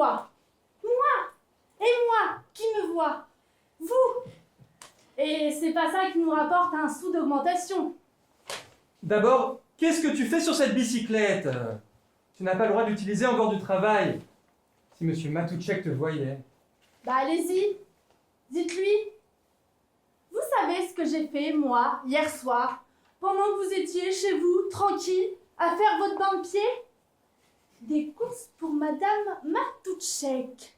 voit? Moi! Et moi, qui me vois? Vous! Et c'est pas ça qui nous rapporte un sou d'augmentation. D'abord, qu'est-ce que tu fais sur cette bicyclette? Tu n'as pas le droit de l'utiliser en dehors du travail. Si monsieur Matouchek te voyait. Bah allez-y, dites-lui. Vous savez ce que j'ai fait, moi, hier soir, pendant que vous étiez chez vous, tranquille, à faire votre bain de pied? Des courses pour madame Matouchek.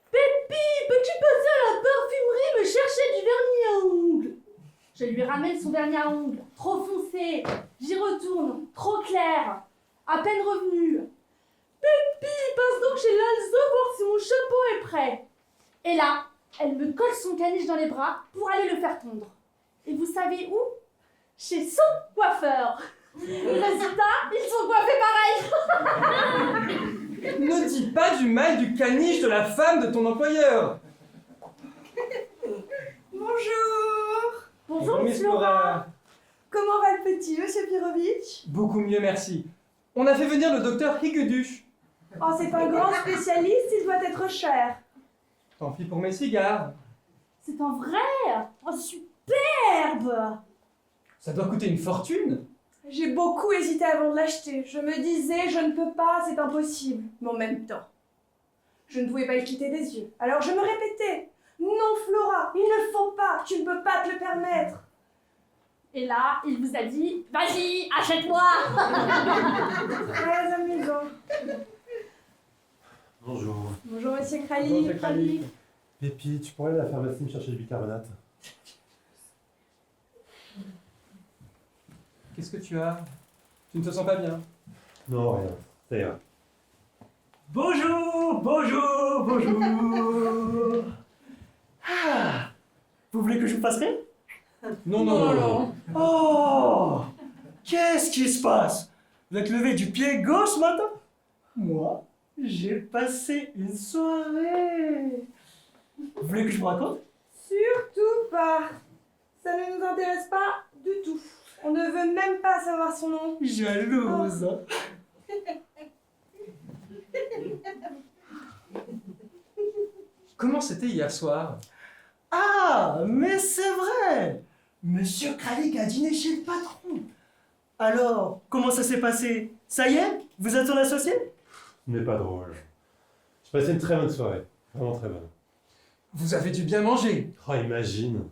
Pépi, peux-tu passer à la parfumerie me chercher du vernis à ongles? Je lui ramène son vernis à ongles, trop foncé. J'y retourne, trop clair, à peine revenu. Pépi, passe donc chez l'Alzo voir si mon chapeau est prêt. Et là, elle me colle son caniche dans les bras pour aller le faire tondre. Et vous savez où? Chez son coiffeur. Résultat, ils sont coiffés pareil. Ne dis pas du mal du caniche de la femme de ton employeur. Bonjour. Bonjour, Miss Miss Laura. Comment va le petit, monsieur Pirovitch? Beaucoup mieux, merci. On a fait venir le docteur Higudush. Oh, c'est un grand spécialiste, il doit être cher. Tant pis pour mes cigares. C'est un vrai. Oh, superbe. Ça doit coûter une fortune. J'ai beaucoup hésité avant de l'acheter. Je me disais, je ne peux pas, c'est impossible. Mais en même temps, je ne pouvais pas le quitter des yeux. Alors je me répétais, non Flora, il ne faut pas, tu ne peux pas te le permettre. Et là, il vous a dit, vas-y, achète-moi. Très amusant. Bonjour. Bonjour monsieur Kralik. Pépi, tu pourrais aller à la pharmacie me chercher du bicarbonate? Qu'est-ce que tu as? Tu ne te sens pas bien? Non, rien. Ça ira. Bonjour, bonjour, bonjour. Ah, vous voulez que je vous fasse rire? Non. Oh, qu'est-ce qui se passe? Vous êtes levé du pied gauche ce matin? Moi, j'ai passé une soirée. Vous voulez que je vous raconte? Surtout pas. Ça ne nous intéresse pas du tout. On ne veut même pas savoir son nom. Jalouse. Comment c'était hier soir? Ah, mais c'est vrai! Monsieur Kralik a dîné chez le patron. Alors, comment ça s'est passé? Ça y est? Vous êtes son associé? Ce n'est pas drôle. J'ai passé une très bonne soirée. Vraiment très bonne. Vous avez dû bien manger. Oh, imagine.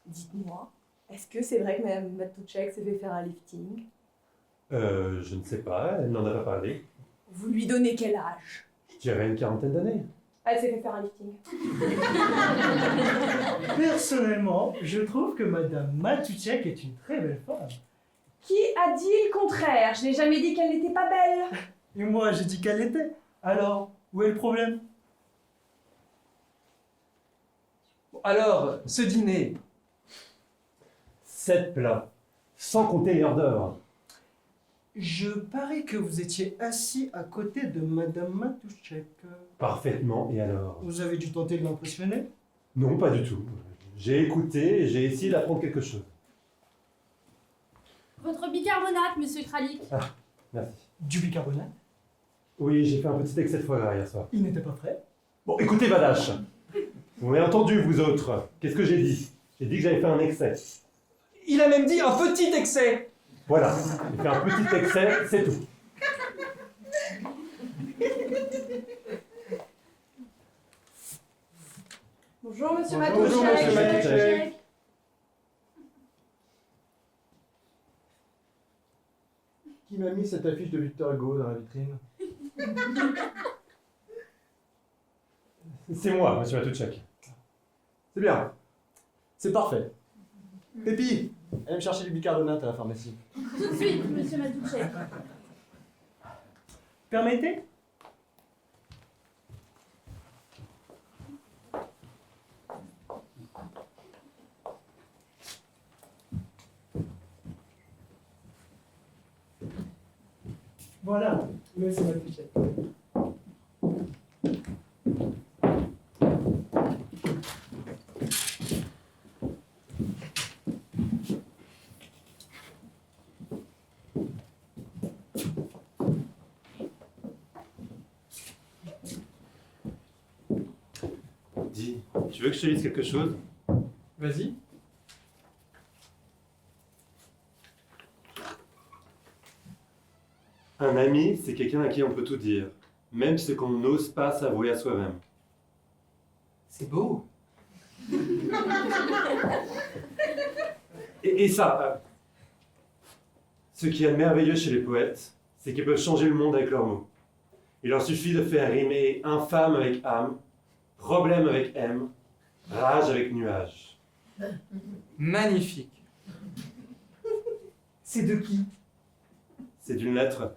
Dites-moi, est-ce que c'est vrai que Mme Matouchek s'est fait faire un lifting? Je ne sais pas, elle n'en a pas parlé. Vous lui donnez quel âge? Je dirais une quarantaine d'années. Elle s'est fait faire un lifting. Personnellement, je trouve que Madame Matouchek est une très belle femme. Qui a dit le contraire? Je n'ai jamais dit qu'elle n'était pas belle. Et moi, j'ai dit qu'elle l'était. Alors, où est le problème? Alors, ce dîner, 7 plats, sans compter les hors d'œuvre. Je parie que vous étiez assis à côté de Madame Matouchek. Parfaitement, et alors? Vous avez dû tenter de l'impressionner? Non, pas du tout. J'ai écouté et j'ai essayé d'apprendre quelque chose. Votre bicarbonate, monsieur Kralik. Merci. Du bicarbonate? Oui, j'ai fait un petit excès de foie gras hier soir. Il n'était pas prêt. Bon, écoutez, Badache. Vous m'avez entendu, vous autres. Qu'est-ce que j'ai dit? J'ai dit que j'avais fait un excès. il a même dit un petit excès. Voilà, j'ai fait un petit excès, c'est tout. Bonjour monsieur Bonjour, Matouchek. monsieur Matouchek. Qui m'a mis cette affiche de Victor Hugo dans la vitrine? C'est moi, monsieur Matouchek. C'est bien. C'est parfait. Pépi, allez me chercher du bicarbonate à la pharmacie. Tout de suite, monsieur Matouchek. Permettez? Voilà, monsieur Matouchek. Dis, tu veux que je te lise quelque chose? Vas-y. Un ami, c'est quelqu'un à qui on peut tout dire, même ce qu'on n'ose pas s'avouer à soi-même. C'est beau. Et ça, ce qui est merveilleux chez les poètes, c'est qu'ils peuvent changer le monde avec leurs mots. Il leur suffit de faire rimer infâme avec âme, problème avec M, rage avec nuage. Magnifique. C'est de qui? C'est d'une lettre,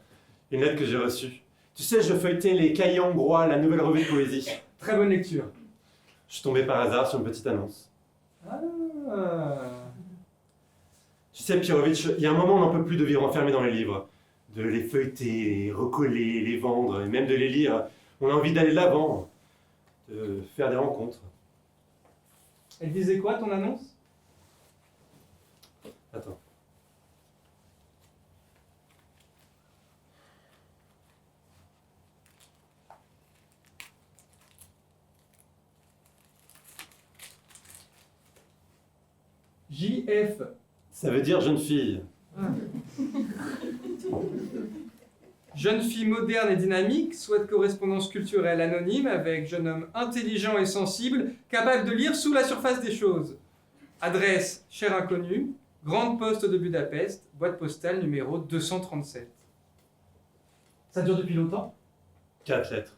une lettre que j'ai reçue. Tu sais, je feuilletais les cahiers hongrois, la nouvelle revue de poésie. Très bonne lecture. Je suis tombé par hasard sur une petite annonce. Ah. Tu sais, Pirovitch, il y a un moment, on n'en peut plus de vivre enfermé dans les livres. De les feuilleter, les recoller, les vendre, et même de les lire. On a envie d'aller de l'avant, de faire des rencontres. Elle disait quoi, ton annonce? Attends. JF. Ça veut dire jeune fille. Jeune fille moderne et dynamique, souhaite correspondance culturelle anonyme avec jeune homme intelligent et sensible, capable de lire sous la surface des choses. Adresse, cher inconnu, Grande Poste de Budapest, boîte postale numéro 237. Ça dure depuis longtemps? 4 lettres.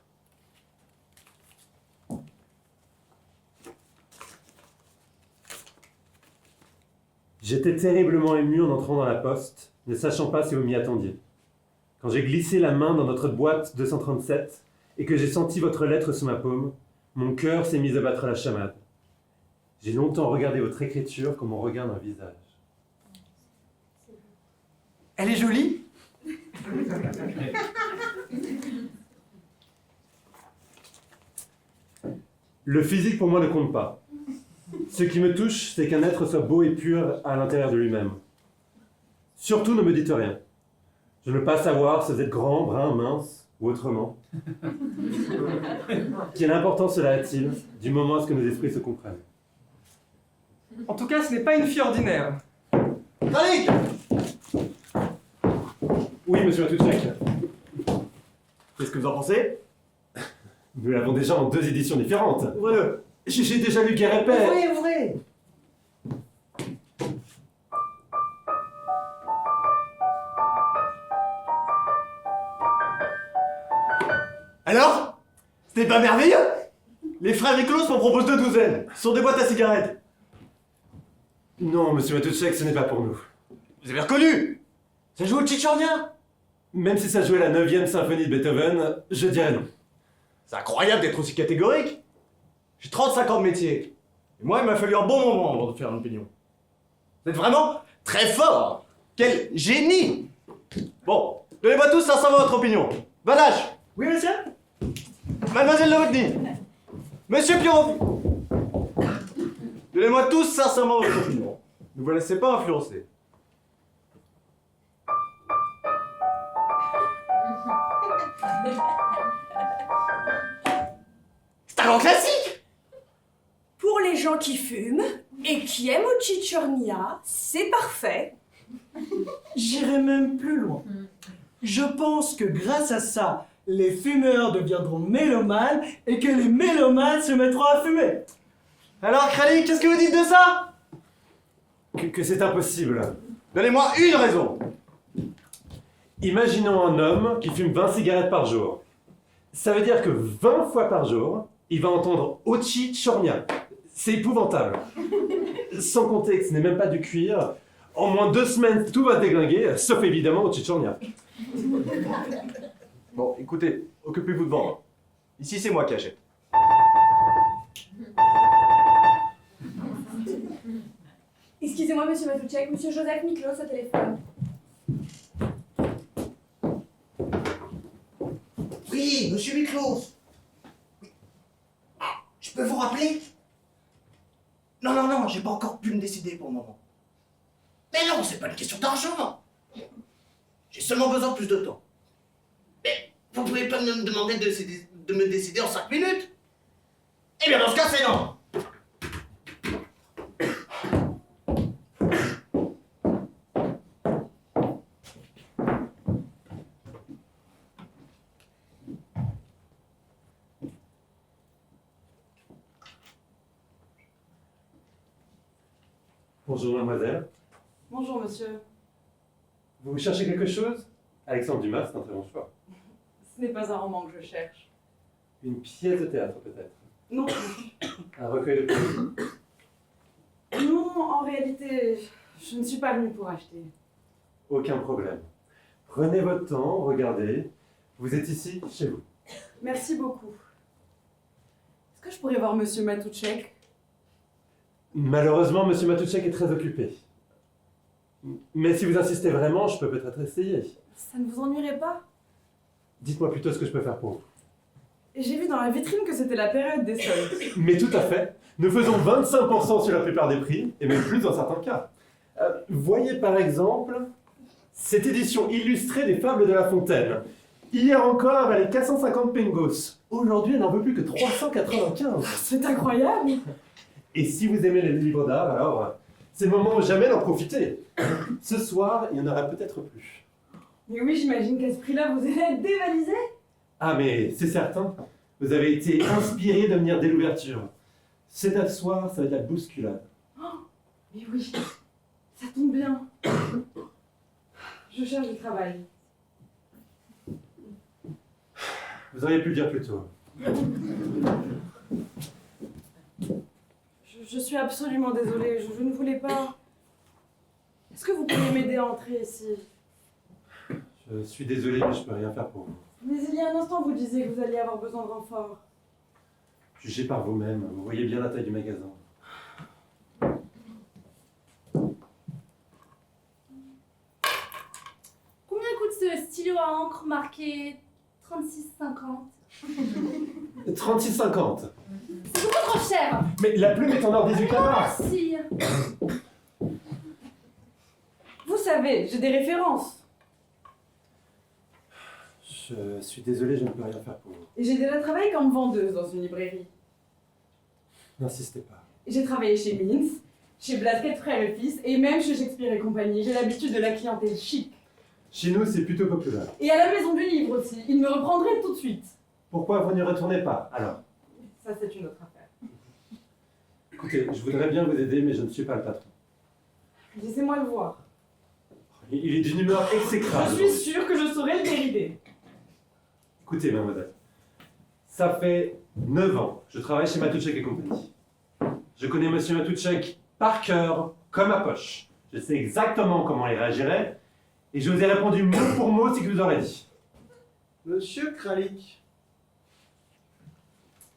J'étais terriblement ému en entrant dans la poste, ne sachant pas si vous m'y attendiez. Quand j'ai glissé la main dans notre boîte 237 et que j'ai senti votre lettre sous ma paume, mon cœur s'est mis à battre la chamade. J'ai longtemps regardé votre écriture comme on regarde un visage. Elle est jolie? Le physique pour moi ne compte pas. Ce qui me touche, c'est qu'un être soit beau et pur à l'intérieur de lui-même. Surtout ne me dites rien. Je ne veux pas savoir si vous êtes grand, brun, mince ou autrement. Quelle importance cela a-t-il du moment à ce que nos esprits se comprennent? En tout cas, ce n'est pas une fille ordinaire. Kralik! Oui, monsieur Matuchek. Qu'est-ce que vous en pensez? Nous l'avons déjà en 2 éditions différentes. Ouvrez-le. J'ai déjà lu Guerre et Paix. Ouvrez, ouvrez. Alors? C'était pas merveilleux? Les frères Miklos m'en proposent 2 douzaines. Ce sont des boîtes à cigarettes. Non, monsieur Matuchek, ce n'est pas pour nous. Vous avez reconnu? Ça joue au tchitchornia? Même si ça jouait la 9e symphonie de Beethoven, je dirais non. C'est incroyable d'être aussi catégorique. J'ai 35 ans de métier. Et moi, il m'a fallu un bon moment avant de faire une opinion. Vous êtes vraiment très fort. Quel génie. Bon, donnez-moi tous sincèrement votre opinion. Badache. Oui, monsieur? Mademoiselle Novotny. Monsieur Pirovi. Donnez-moi tous sincèrement votre opinion. Ne vous laissez pas influencer. C'est un grand classique. Pour les gens qui fument et qui aiment au Tchitchornia, c'est parfait. J'irai même plus loin. Je pense que grâce à ça, les fumeurs deviendront mélomanes et que les mélomanes se mettront à fumer. Alors, Kralik, qu'est-ce que vous dites de ça? Que c'est impossible. Donnez-moi une raison. Imaginons un homme qui fume 20 cigarettes par jour. Ça veut dire que 20 fois par jour, il va entendre Ochi Chornia. C'est épouvantable. Sans compter que ce n'est même pas du cuir. En moins 2 semaines, tout va déglinguer, sauf évidemment Ochi Chornia. Bon, écoutez, occupez-vous de vendre. Ici, c'est moi qui achète. Excusez-moi, monsieur Matuchek, monsieur Joseph Miklos au téléphone. Oui, monsieur Miklos. Ah, je peux vous rappeler? Non, j'ai pas encore pu me décider pour le moment. Mais non, c'est pas une question d'argent. J'ai seulement besoin de plus de temps. Mais vous pouvez pas me demander de me décider en 5 minutes? Eh bien, dans ce cas, c'est non. Bonjour mademoiselle. Bonjour, monsieur. Vous cherchez quelque chose? Alexandre Dumas, c'est un très bon choix. Ce n'est pas un roman que je cherche. Une pièce de théâtre peut-être? Non. Un recueil de poésie? Non, en réalité, je ne suis pas venue pour acheter. Aucun problème. Prenez votre temps, regardez. Vous êtes ici, chez vous. Merci beaucoup. Est-ce que je pourrais voir monsieur Matouchek? Malheureusement, monsieur Matouchek est très occupé. Mais si vous insistez vraiment, je peux peut-être essayer. Ça ne vous ennuierait pas? Dites-moi plutôt ce que je peux faire pour vous. J'ai vu dans la vitrine que c'était la période des soldes. Mais tout à fait. Nous faisons 25% sur la plupart des prix, et même plus dans certains cas. Voyez par exemple cette édition illustrée des Fables de La Fontaine. Hier encore, elle valait 450 pengos. Aujourd'hui, elle n'en veut plus que 395. C'est incroyable! Et si vous aimez les livres d'art, alors c'est le moment ou jamais d'en profiter. Ce soir, il y en aura peut-être plus. Mais oui, j'imagine qu'à ce prix-là, vous allez être dévalisé. Ah mais c'est certain, vous avez été inspiré de venir dès l'ouverture. Cet soir, ça va être la bousculade. Mais oui, ça tombe bien. Je cherche du travail. Vous auriez pu le dire plus tôt. Je suis absolument désolée, je ne voulais pas. Est-ce que vous pourriez m'aider à entrer ici? Je suis désolé, mais je peux rien faire pour vous. Mais il y a un instant, vous disiez que vous alliez avoir besoin de renfort. Jugez par vous-même, vous voyez bien la taille du magasin. Combien coûte ce stylo à encre marqué 36,50? 36,50. C'est beaucoup trop cher. Mais la plume est en or 18 carats. Merci. Vous savez, j'ai des références. Je suis désolé, je ne peux rien faire pour vous. Et j'ai déjà travaillé comme vendeuse dans une librairie. N'insistez pas. J'ai travaillé chez Mintz, chez Blasquette Frères et Fils, et même chez Shakespeare et compagnie. J'ai l'habitude de la clientèle chic. Chez nous, c'est plutôt populaire. Et à la maison du livre aussi. Ils me reprendraient tout de suite. Pourquoi vous n'y retournez pas, alors? Ça, c'est une autre affaire. Écoutez, je voudrais bien vous aider, mais je ne suis pas le patron. Laissez-moi le voir. Il est d'une humeur exécrable. Je suis sûre que je saurais le dérider. Écoutez, mademoiselle, ça fait 9 ans que je travaille chez Matouchek et compagnie. Je connais monsieur Matouchek par cœur, comme ma poche. Je sais exactement comment il réagirait, et je vous ai répondu mot pour mot ce que vous aurez dit. Monsieur Kralik.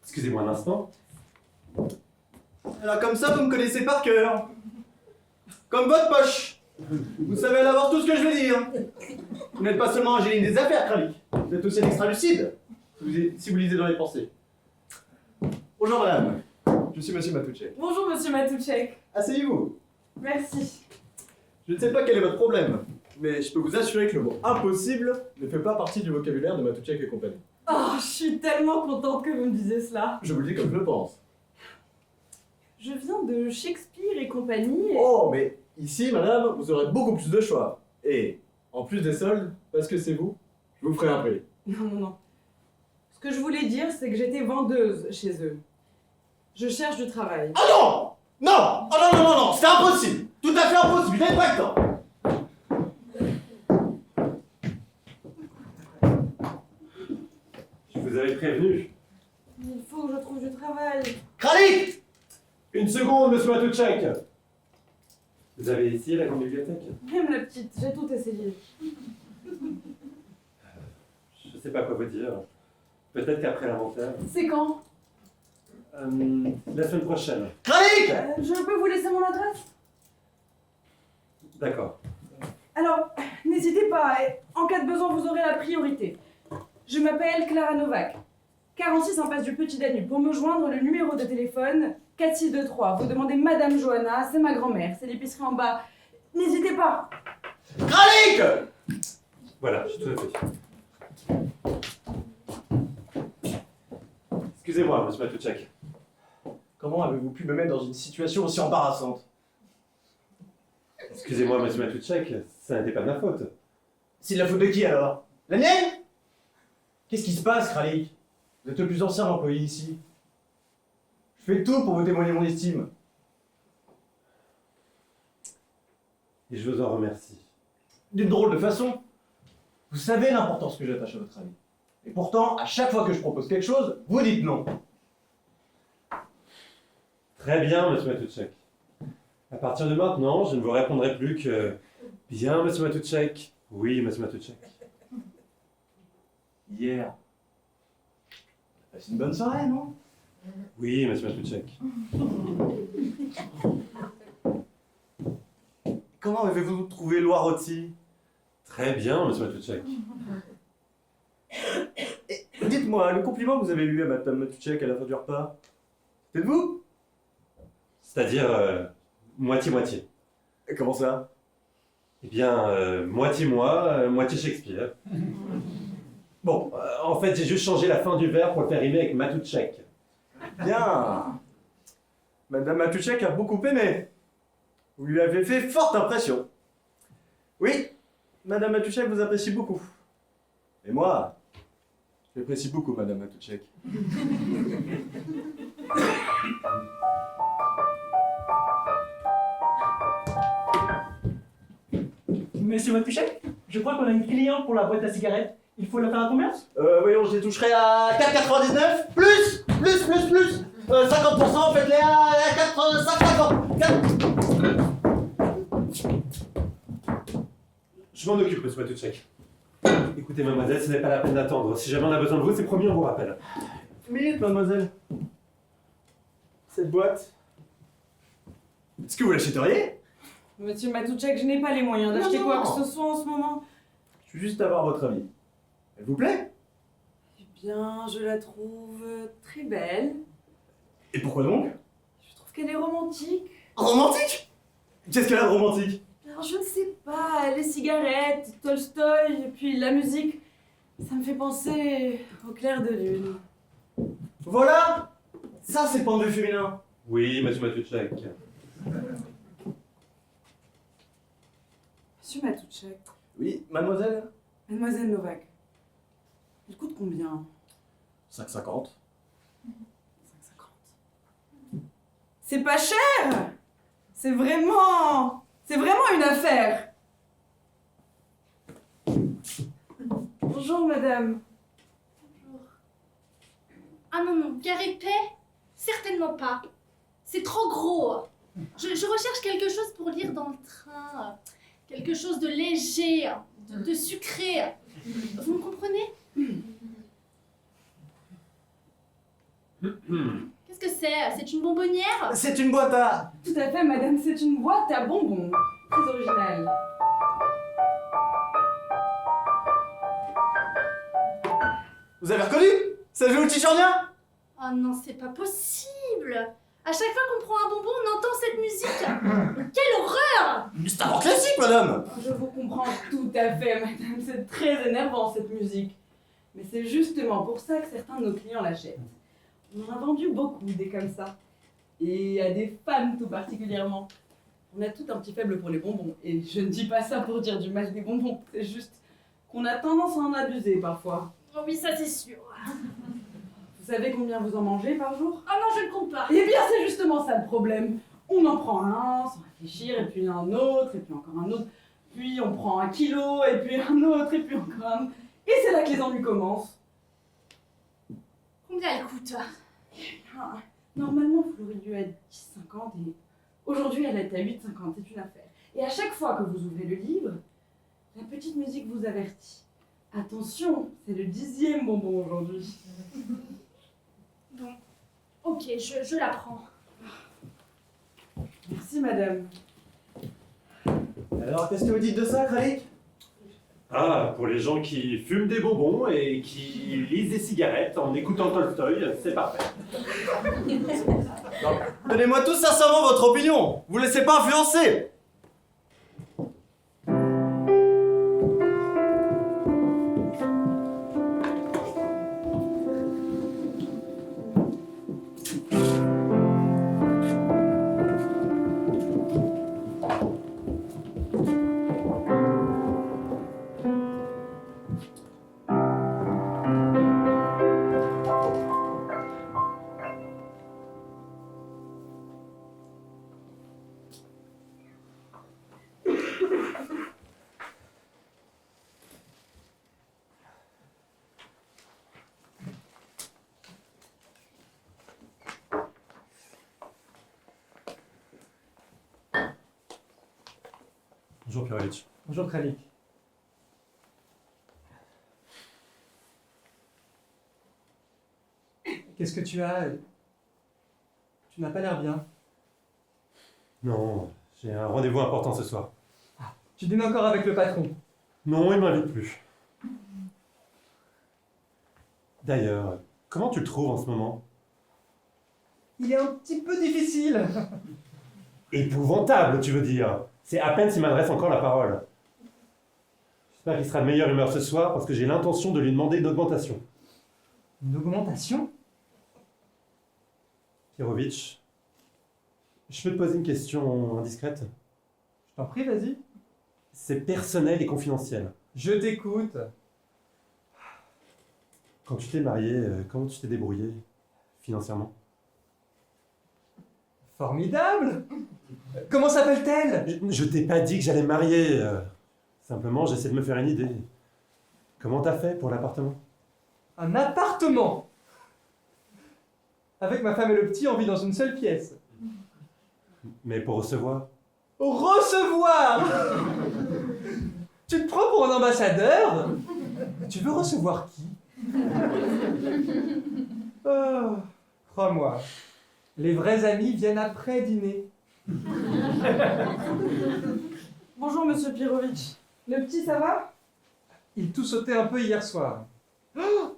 Excusez-moi un instant. Alors comme ça, vous me connaissez par cœur. Comme votre poche. Vous savez à l'avance tout ce que je vais dire. Vous n'êtes pas seulement un génie des affaires, Kralik. Vous êtes aussi un extra lucide, si vous lisez dans les pensées. Bonjour madame, je suis monsieur Matouchek. Bonjour, monsieur Matouchek. Asseyez-vous. Merci. Je ne sais pas quel est votre problème, mais je peux vous assurer que le mot impossible ne fait pas partie du vocabulaire de Matouchek et compagnie. Oh, je suis tellement contente que vous me disiez cela. Je vous le dis comme je le pense. Je viens de Shakespeare et compagnie. Et... Oh, mais ici, madame, vous aurez beaucoup plus de choix. Et, en plus des soldes, parce que c'est vous, je vous ferai un prix. Non, non, non. Ce que je voulais dire, c'est que j'étais vendeuse chez eux. Je cherche du travail. Ah non! Non! Oh non, non, non, non, c'est impossible! Tout à fait impossible, vous n'avez pas le temps! Je vous avais prévenu. Il faut que je trouve du travail. Kralik! Une seconde, monsieur Matouchek. Vous avez essayé la grande bibliothèque? Même la petite, j'ai tout essayé. Je ne sais pas quoi vous dire. Peut-être qu'après l'inventaire. C'est quand? La semaine prochaine. Kralik! Je peux vous laisser mon adresse? D'accord. Alors, n'hésitez pas, et en cas de besoin, vous aurez la priorité. Je m'appelle Clara Novak, 46 en face du Petit Danube. Pour me joindre, le numéro de téléphone, 4623. Vous demandez Madame Johanna, c'est ma grand-mère, c'est l'épicerie en bas. N'hésitez pas. Kralik! Voilà, j'ai tout noté. Excusez-moi, monsieur Matouchek. Comment avez-vous pu me mettre dans une situation aussi embarrassante? Excusez-moi, monsieur Matouchek, ça n'était pas de ma faute. C'est de la faute de qui alors? La mienne? Qu'est-ce qui se passe, Kralik? Vous êtes le plus ancien employé ici. Je fais tout pour vous témoigner mon estime. Et je vous en remercie. D'une drôle de façon. Vous savez l'importance que j'attache à votre avis. Et pourtant, à chaque fois que je propose quelque chose, vous dites non. Très bien, monsieur Matouchek. À partir de maintenant, je ne vous répondrai plus que bien, monsieur Matouchek. Oui, monsieur Matouchek. Hier. C'est une bonne soirée, non? Oui, monsieur Matouchek. Comment avez-vous trouvé Loire-Rôti? Très bien, monsieur Matouchek. Dites-moi, le compliment que vous avez eu à madame Matouchek à la fin du repas, c'était de vous? C'est-à-dire moitié-moitié. Comment ça? Eh bien, moitié moi, moitié Shakespeare. Bon, en fait, j'ai juste changé la fin du verbe pour le faire rimer avec Matouchek. Bien. Madame Matouchek a beaucoup aimé. Vous lui avez fait forte impression. Oui, Madame Matouchek vous apprécie beaucoup. Et moi, j'apprécie beaucoup Madame Matouchek. Monsieur Matouchek, je crois qu'on a une cliente pour la boîte à cigarettes. Il faut la faire à combien? Voyons, je les toucherai à 4,99 plus 50%, faites-les à 4,50. Je m'en occupe, monsieur Matouchek. Écoutez, mademoiselle, ce n'est pas la peine d'attendre. Si jamais on a besoin de vous, c'est promis, on vous rappelle. Une minute, mademoiselle. Cette boîte, est-ce que vous l'achèteriez? Monsieur Matouchek, je n'ai pas les moyens d'acheter Non, quoi non. que ce soit en ce moment. Je veux juste avoir votre avis. Elle vous plaît? Eh bien, je la trouve très belle. Et pourquoi donc? Je trouve qu'elle est romantique. Romantique? Qu'est-ce qu'elle a de romantique? Alors, je ne sais pas, les cigarettes, Tolstoï, et puis la musique, ça me fait penser au clair de lune. Voilà! Ça, c'est le point de vue féminin. Oui, monsieur Matouchek. Monsieur Matouchek, Oui, mademoiselle? mademoiselle Novak, elle coûte combien? 5,50. 5,50. C'est pas cher! C'est vraiment une affaire! Bonjour, madame. Bonjour. Ah non, non, Guerre et paix? Certainement pas. C'est trop gros. Je recherche quelque chose pour lire dans le train. Quelque chose de léger, de sucré. Vous me comprenez? Qu'est-ce que c'est? C'est une bonbonnière? C'est une boîte à... Tout à fait, madame, c'est une boîte à bonbons. Très originale. Vous avez reconnu? Ça joue au Tichornia? Oh non, c'est pas possible! À chaque fois qu'on prend un bonbon, on entend cette musique! Mais quelle horreur! Mais c'est un grand classique, madame! Je vous comprends tout à fait, madame. C'est très énervant, cette musique. Mais c'est justement pour ça que certains de nos clients l'achètent. On en a vendu beaucoup, des comme ça. Et à des femmes tout particulièrement. On a tout un petit faible pour les bonbons. Et je ne dis pas ça pour dire du mal des bonbons. C'est juste qu'on a tendance à en abuser parfois. Oh oui, ça c'est sûr. Vous savez combien vous en mangez par jour? Oh non, je ne compte pas. Eh bien, c'est justement ça le problème. On en prend un sans réfléchir, et puis un autre, et puis encore un autre. Puis on prend 1 kilo, et puis un autre, et puis encore un autre. Et c'est là que les ennuis commencent. Combien elle coûte? Ah, normalement, vous l'auriez dû à 10,50 et aujourd'hui, elle est à 8,50. C'est une affaire. Et à chaque fois que vous ouvrez le livre, la petite musique vous avertit. Attention, c'est le 10e bonbon aujourd'hui. Bon, ok, je la prends. Merci, madame. Alors, qu'est-ce que vous dites de ça, Kralik? Ah, pour les gens qui fument des bonbons et qui lisent des cigarettes en écoutant Tolstoï, c'est parfait. Donnez-moi tous sincèrement votre opinion. Vous laissez pas influencer. Bonjour Pirovitch. Bonjour Kralik. Qu'est-ce que tu as? Tu n'as pas l'air bien. Non, j'ai un rendez-vous important ce soir. Tu dînes encore avec le patron. Non, il m'invite plus. D'ailleurs, comment tu le trouves en ce moment? Il est un petit peu difficile. Épouvantable, tu veux dire. C'est à peine s'il m'adresse encore la parole. J'espère qu'il sera de meilleure humeur ce soir parce que j'ai l'intention de lui demander une augmentation. Une augmentation? Pirovitch, je peux te poser une question indiscrète? Je t'en prie, vas-y. C'est personnel et confidentiel. Je t'écoute. Quand tu t'es marié, comment tu t'es débrouillé financièrement? Formidable. Comment s'appelle-t-elle? Je t'ai pas dit que j'allais me marier. Simplement, j'essaie de me faire une idée. Comment t'as fait pour l'appartement? Un appartement. Avec ma femme et le petit, on vit dans une seule pièce. Mais pour recevoir? Recevoir. Tu te prends pour un ambassadeur? Tu veux recevoir qui? Oh, crois-moi, les vrais amis viennent après dîner. Bonjour, monsieur Pirovitch. Le petit, ça va? Il tout sautait un peu hier soir. Oh,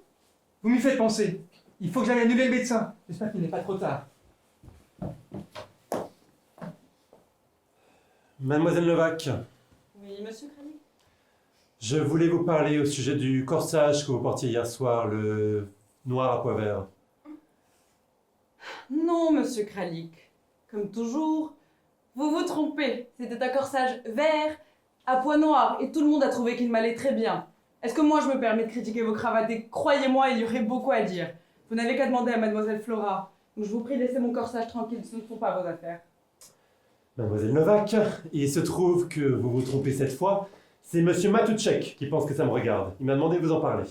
vous m'y faites penser. Il faut que j'aille annuler le médecin. J'espère qu'il n'est pas trop tard. Mademoiselle Novak, Oui, monsieur Kralik. je voulais vous parler au sujet du corsage que vous portiez hier soir, le noir à pois vert. Non, monsieur Kralik. Comme toujours, vous vous trompez. C'était un corsage vert à pois noirs et tout le monde a trouvé qu'il m'allait très bien. Est-ce que moi je me permets de critiquer vos cravates? Et croyez-moi, il y aurait beaucoup à dire. Vous n'avez qu'à demander à mademoiselle Flora. Donc je vous prie de laisser mon corsage tranquille, ce ne sont pas vos affaires. Mademoiselle Novak, il se trouve que vous vous trompez cette fois. C'est monsieur Matouchek qui pense que ça me regarde. Il m'a demandé de vous en parler.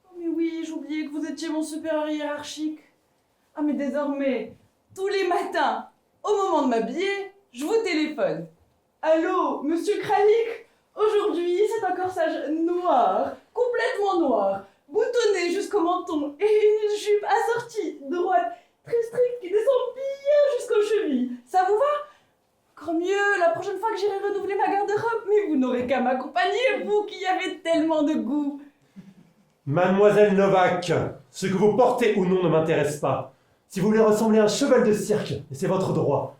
Oh mais oui, j'oubliais que vous étiez mon supérieur hiérarchique. Ah mais désormais, tous les matins, au moment de m'habiller, je vous téléphone. Allô, monsieur Kralik? Aujourd'hui, c'est un corsage noir, complètement noir, boutonné jusqu'au menton et une jupe assortie droite, très stricte qui descend bien jusqu'aux chevilles. Ça vous va? Encore mieux, la prochaine fois que j'irai renouveler ma garde-robe, mais vous n'aurez qu'à m'accompagner, vous qui avez tellement de goût. Mademoiselle Novak, ce que vous portez ou non ne m'intéresse pas. Si vous voulez ressembler à un cheval de cirque, et c'est votre droit.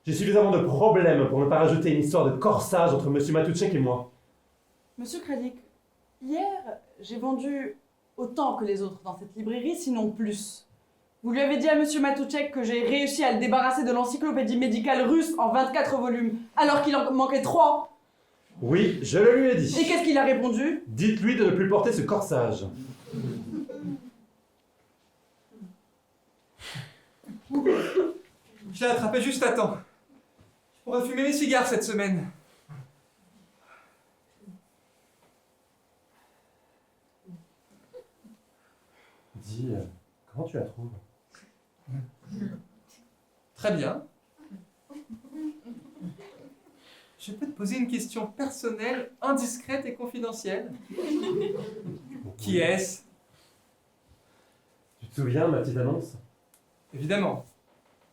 J'ai suffisamment de problèmes pour ne pas rajouter une histoire de corsage entre monsieur Matouchek et moi. Monsieur Kralik, hier, j'ai vendu autant que les autres dans cette librairie, sinon plus. Vous lui avez dit à monsieur Matouchek que j'ai réussi à le débarrasser de l'encyclopédie médicale russe en 24 volumes, alors qu'il en manquait 3. Oui, je le lui ai Et dit. qu'est-ce qu'il a répondu? Dites-lui de ne plus porter ce corsage. Je l'ai attrapé juste à temps. Je pourrais fumer mes cigares cette semaine. Dis, comment tu la trouves? Très bien. Je peux te poser une question personnelle, indiscrète et confidentielle. Qui est-ce? Tu te souviens de ma petite annonce? Évidemment.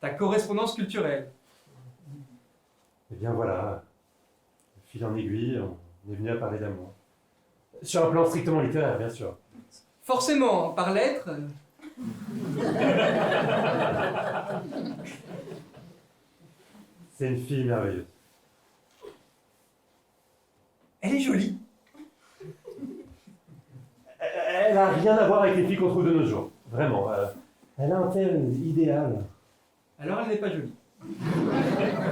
Ta correspondance culturelle. Eh bien voilà, de fil en aiguille, on est venu à parler d'amour. Sur un plan strictement littéraire, bien sûr. Forcément, par lettre. C'est une fille merveilleuse. Elle est jolie. Elle a rien à voir avec les filles qu'on trouve de nos jours. Vraiment. Elle a un tel idéal. Alors elle n'est pas jolie.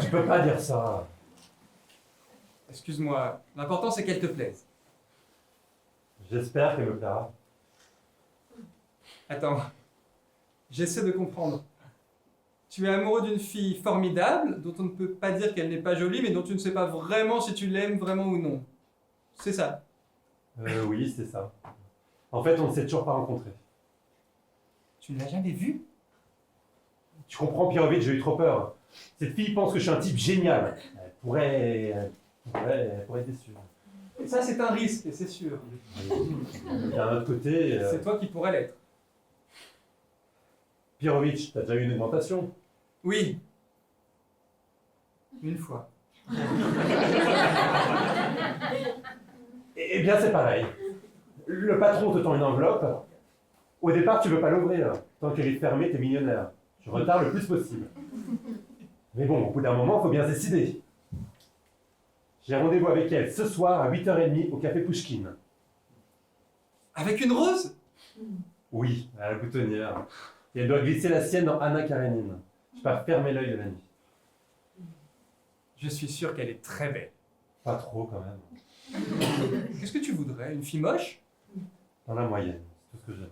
Tu peux pas dire ça. Excuse-moi, l'important c'est qu'elle te plaise. J'espère qu'elle me plaira. Attends, j'essaie de comprendre. Tu es amoureux d'une fille formidable, dont on ne peut pas dire qu'elle n'est pas jolie, mais dont tu ne sais pas vraiment si tu l'aimes vraiment ou non. C'est ça. Oui, c'est ça. En fait, on ne s'est toujours pas rencontrés. Tu ne l'as jamais vue? Tu comprends, Pirovitch, j'ai eu trop peur. Cette fille pense que je suis un type génial. Elle pourrait Ouais, elle pourrait être déçue. Et ça, c'est un risque, et c'est sûr. D'un autre côté, C'est toi qui pourrais l'être. Pirovic, t'as déjà eu une augmentation? Oui. Une fois. Eh bien, c'est pareil. Le patron te tend une enveloppe. Au départ, tu veux pas l'ouvrir. Tant qu'elle est fermée, t'es millionnaire. Tu retardes le plus possible. Mais bon, au bout d'un moment, faut bien se décider. J'ai rendez-vous avec elle ce soir à 8h30 au café Pouchkine. Avec une rose? Oui, à la boutonnière. Et elle doit glisser la sienne dans Anna Karenine. Je pars fermer l'œil de la nuit. Je suis sûr qu'elle est très belle. Pas trop, quand même. Qu'est-ce que tu voudrais? Une fille moche? Dans la moyenne, c'est tout ce que j'ai.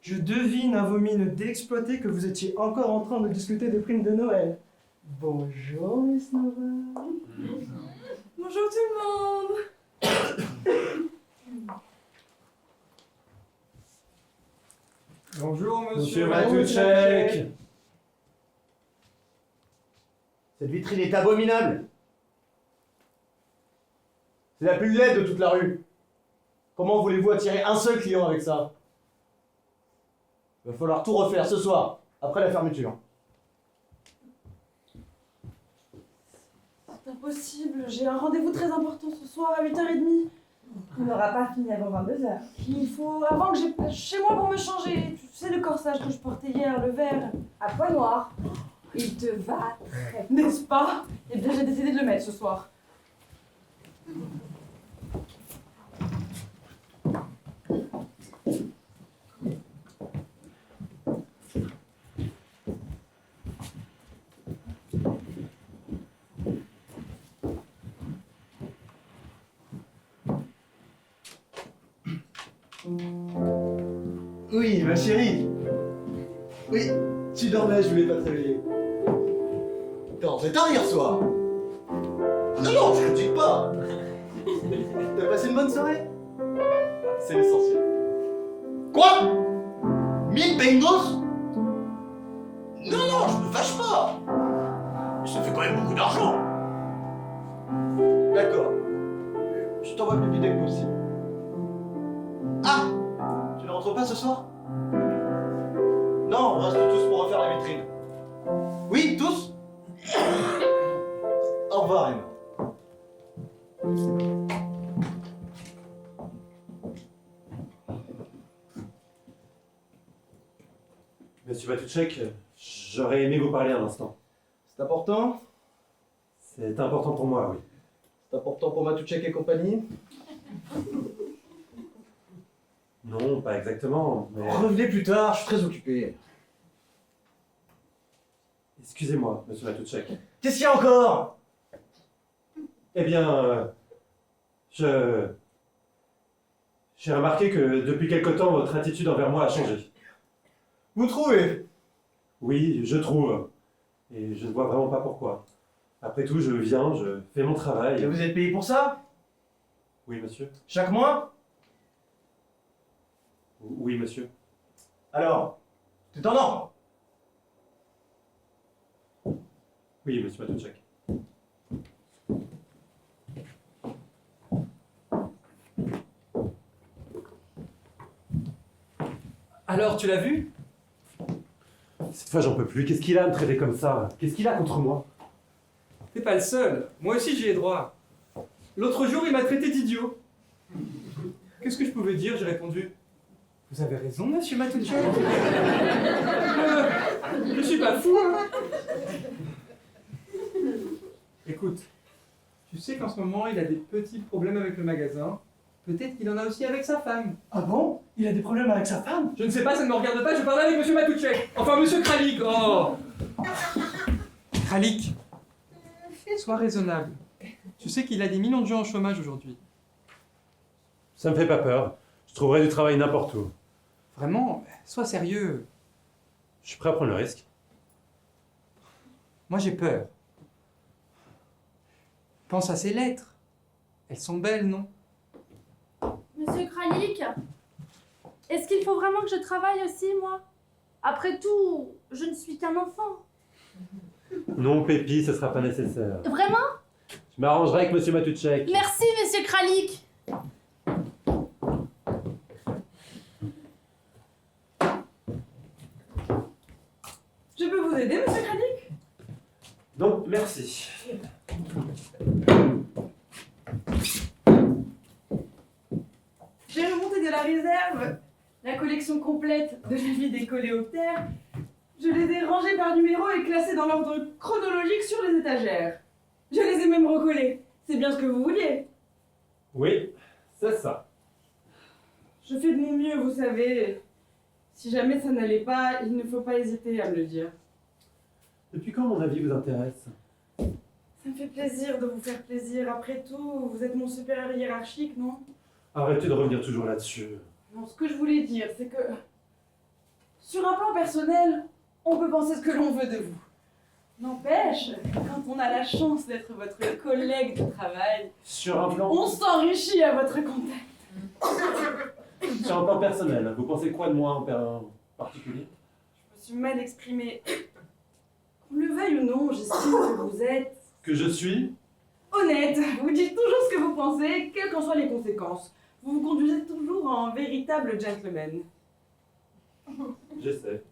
Je devine à vos mines d'exploiter que vous étiez encore en train de discuter des primes de Noël. Bonjour, Miss Nova. Bonjour tout le monde. Bonjour, Monsieur Matouchek. Matouchek. Cette vitrine est abominable. C'est la plus laide de toute la rue. Comment voulez-vous attirer un seul client avec ça? Il va falloir tout refaire ce soir, après la fermeture. C'est impossible, j'ai un rendez-vous très important ce soir à 8h30. On n'aura pas fini avant 22h. Il faut avant que j'aie chez moi pour me changer. Tu sais le corsage que je portais hier, le vert, à pois noir. Il te va très, n'est-ce pas? Eh bien, j'ai décidé de le mettre ce soir. Oui, ma chérie. Oui, tu dormais, je voulais pas te réveiller. T'es rentré tard hier soir. Non, non, je ne dis pas. T'as passé une bonne soirée? C'est l'essentiel. Quoi? 1000 bengos? Non, non, je me fâche pas. Mais ça fait quand même beaucoup d'argent. D'accord. Je t'envoie le plus vite dès que possible. Ah! Tu ne rentres pas ce soir? Non, on reste tous pour refaire la vitrine. Oui, tous? Au revoir, Emma. Monsieur Matouchek, j'aurais aimé vous parler un instant. C'est important? C'est important pour moi, oui. C'est important pour Matouchek et compagnie? Non, pas exactement, mais... Revenez plus tard, je suis très occupé. Excusez-moi, monsieur Matouchek. Qu'est-ce qu'il y a encore? Eh bien, j'ai remarqué que depuis quelque temps, votre attitude envers moi a changé. Vous trouvez? Oui, je trouve. Et je ne vois vraiment pas pourquoi. Après tout, je viens, je fais mon Et travail. vous êtes payé pour ça? Oui, monsieur. Chaque mois? Oui, monsieur. Alors, c'est en ordre. Oui, monsieur Matouchek. Alors, tu l'as vu? Cette fois, j'en peux plus. Qu'est-ce qu'il a à me traiter comme ça? Qu'est-ce qu'il a contre moi? T'es pas le seul. Moi aussi, j'y ai droit. L'autre jour, il m'a traité d'idiot. Qu'est-ce que je pouvais dire? J'ai répondu: vous avez raison, monsieur Matouchek. Je suis pas fou, hein. Écoute, tu sais qu'en ce moment, il a des petits problèmes avec le magasin. Peut-être qu'il en a aussi avec sa femme. Ah bon? Il a des problèmes avec sa femme? Je ne sais pas, ça ne me regarde pas, je parle avec monsieur Matouchek. Enfin, monsieur Kralik. Oh Kralik, sois raisonnable. Tu sais qu'il a des millions de gens au chômage aujourd'hui. Ça me fait pas peur. Je trouverai du travail n'importe où. Vraiment, sois sérieux. Je suis prêt à prendre le risque. Moi, j'ai peur. Pense à ces lettres. Elles sont belles, non? Monsieur Kralik, est-ce qu'il faut vraiment que je travaille aussi, moi? Après tout, je ne suis qu'un enfant. Non, Pépi, ce sera pas nécessaire. Vraiment? Je m'arrangerai avec Monsieur Matouchek. Merci, monsieur Kralik. Je peux vous aider, monsieur Kralik? Non, merci. J'ai remonté de la réserve la collection complète de la vie des coléoptères. Je les ai rangés par numéro et classés dans l'ordre chronologique sur les étagères. Je les ai même recollés. C'est bien ce que vous vouliez. Oui, c'est ça. Je fais de mon mieux, vous savez. Si jamais ça n'allait pas, il ne faut pas hésiter à me le dire. Depuis quand mon avis vous intéresse? Ça me fait plaisir de vous faire plaisir. Après tout, vous êtes mon supérieur hiérarchique, non? Arrêtez de revenir toujours là-dessus. Non, ce que je voulais dire, c'est que sur un plan personnel, on peut penser ce que l'on veut de vous. N'empêche, quand on a la chance d'être votre collègue de travail, Sur un plan... on s'enrichit à votre contact. Sur un plan personnel, vous pensez quoi de moi en particulier? Je me suis mal exprimée. Qu'on le veuille ou non, j'estime que vous êtes Que je suis? honnête. Vous dites toujours ce que vous pensez, quelles qu'en soient les conséquences. Vous vous conduisez toujours en véritable gentleman. J'essaie.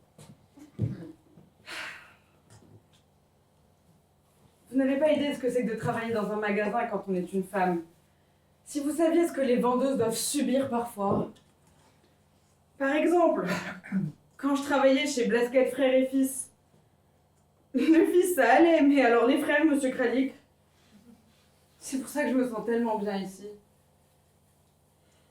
Vous n'avez pas idée de ce que c'est que de travailler dans un magasin quand on est une femme. Si vous saviez ce que les vendeuses doivent subir parfois. Par exemple, quand je travaillais chez Blasquette Frères et Fils. Le fils, ça allait, mais alors les frères, monsieur Kralik. C'est pour ça que je me sens tellement bien ici.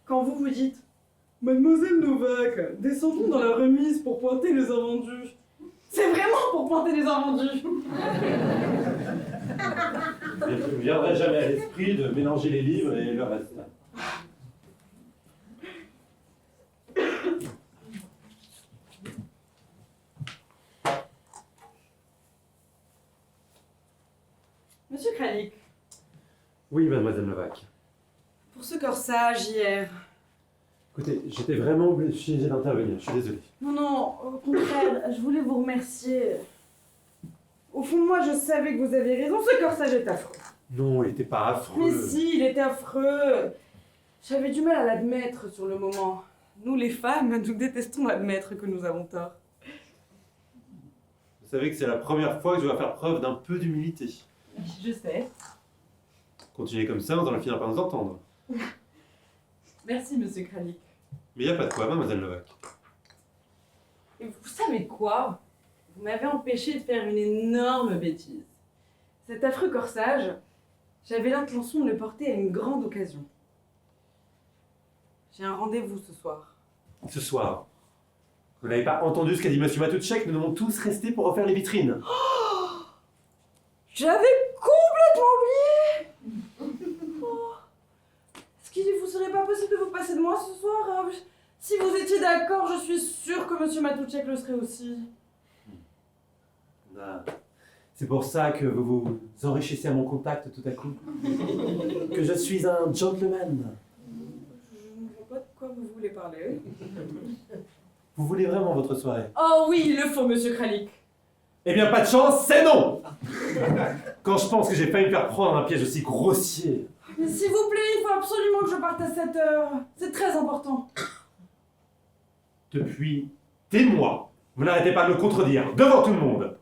Quand vous vous dites « Mademoiselle Novak, descendons dans la remise pour pointer les invendus ». C'est vraiment pour pointer les invendus. Il ne me viendrait jamais à l'esprit de mélanger les livres et le reste. Monsieur Kralik, Oui, mademoiselle Novak. pour ce corsage hier... Écoutez, j'étais vraiment obligé d'intervenir, je suis désolé. Non, non, au contraire, je voulais vous remercier. Au fond de moi, je savais que vous aviez raison, ce corsage est affreux. Non, il n'était pas affreux. Mais si, il était affreux. J'avais du mal à l'admettre sur le moment. Nous, les femmes, nous détestons admettre que nous avons tort. Vous savez que c'est la première fois que je dois faire preuve d'un peu d'humilité. Je sais. Continuez comme ça, on en finira par nous entendre. Merci, monsieur Kralik. Mais il n'y a pas de quoi, mademoiselle Novak. Et vous savez quoi? Vous m'avez empêché de faire une énorme bêtise. Cet affreux corsage, j'avais l'intention de le porter à une grande occasion. J'ai un rendez-vous ce soir. Ce soir, vous n'avez pas entendu ce qu'a dit monsieur Matouchek, nous devons tous rester pour refaire les vitrines. J'avais complètement oublié. Oh. Est-ce qu'il ne vous serait pas possible de vous passer de moi ce soir? Si vous étiez d'accord, je suis sûre que monsieur Matouchek le serait aussi. Ah, c'est pour ça que vous vous enrichissez à mon contact tout à coup. Que je suis un gentleman. Je ne vois pas de quoi vous voulez parler. Vous voulez vraiment votre soirée? Oh oui, il le faut, monsieur Kralik. Eh bien, pas de chance, c'est non. Quand je pense que j'ai failli me faire prendre un piège aussi grossier. Mais s'il vous plaît, il faut absolument que je parte à 7 heures. C'est très important. Depuis des mois, vous n'arrêtez pas de me contredire devant tout le monde.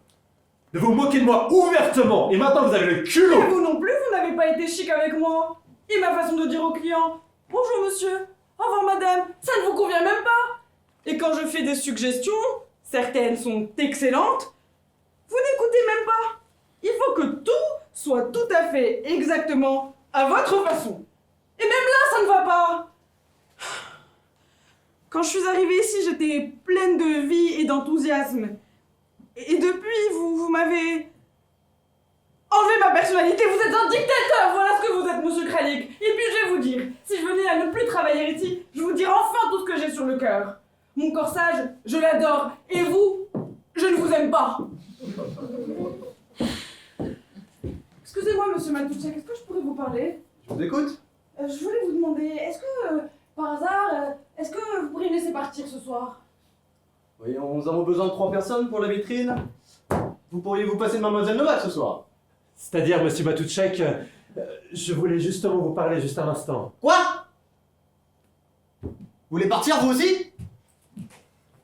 De vous moquer de moi ouvertement. Et maintenant, vous avez le culot. Et vous non plus, vous n'avez pas été chic avec moi. Et ma façon de dire aux clients « Bonjour monsieur, au revoir madame », ça ne vous convient même pas. Et quand je fais des suggestions, certaines sont excellentes, vous n'écoutez même pas. Il faut que tout soit tout à fait exactement à votre façon. Et même là, ça ne va pas. Quand je suis arrivée ici, j'étais pleine de vie et d'enthousiasme. Et depuis, vous m'avez enlevé ma personnalité. Vous êtes un dictateur, voilà ce que vous êtes, monsieur Kralik. Et puis je vais vous dire, si je venais à ne plus travailler ici, je vous dirais enfin tout ce que j'ai sur le cœur. Mon corsage, je l'adore. Et vous, je ne vous aime pas. Excusez-moi, monsieur Matouchek, est-ce que je pourrais vous parler? Je vous écoute. Je voulais vous demander, est-ce que, par hasard, est-ce que vous pourriez me laisser partir ce soir? Voyons, nous avons besoin de 3 personnes pour la vitrine. Vous pourriez vous passer de Mademoiselle Novak ce soir. C'est-à-dire, monsieur Matouchek, je voulais justement vous parler juste un instant. Quoi? Vous voulez partir vous aussi?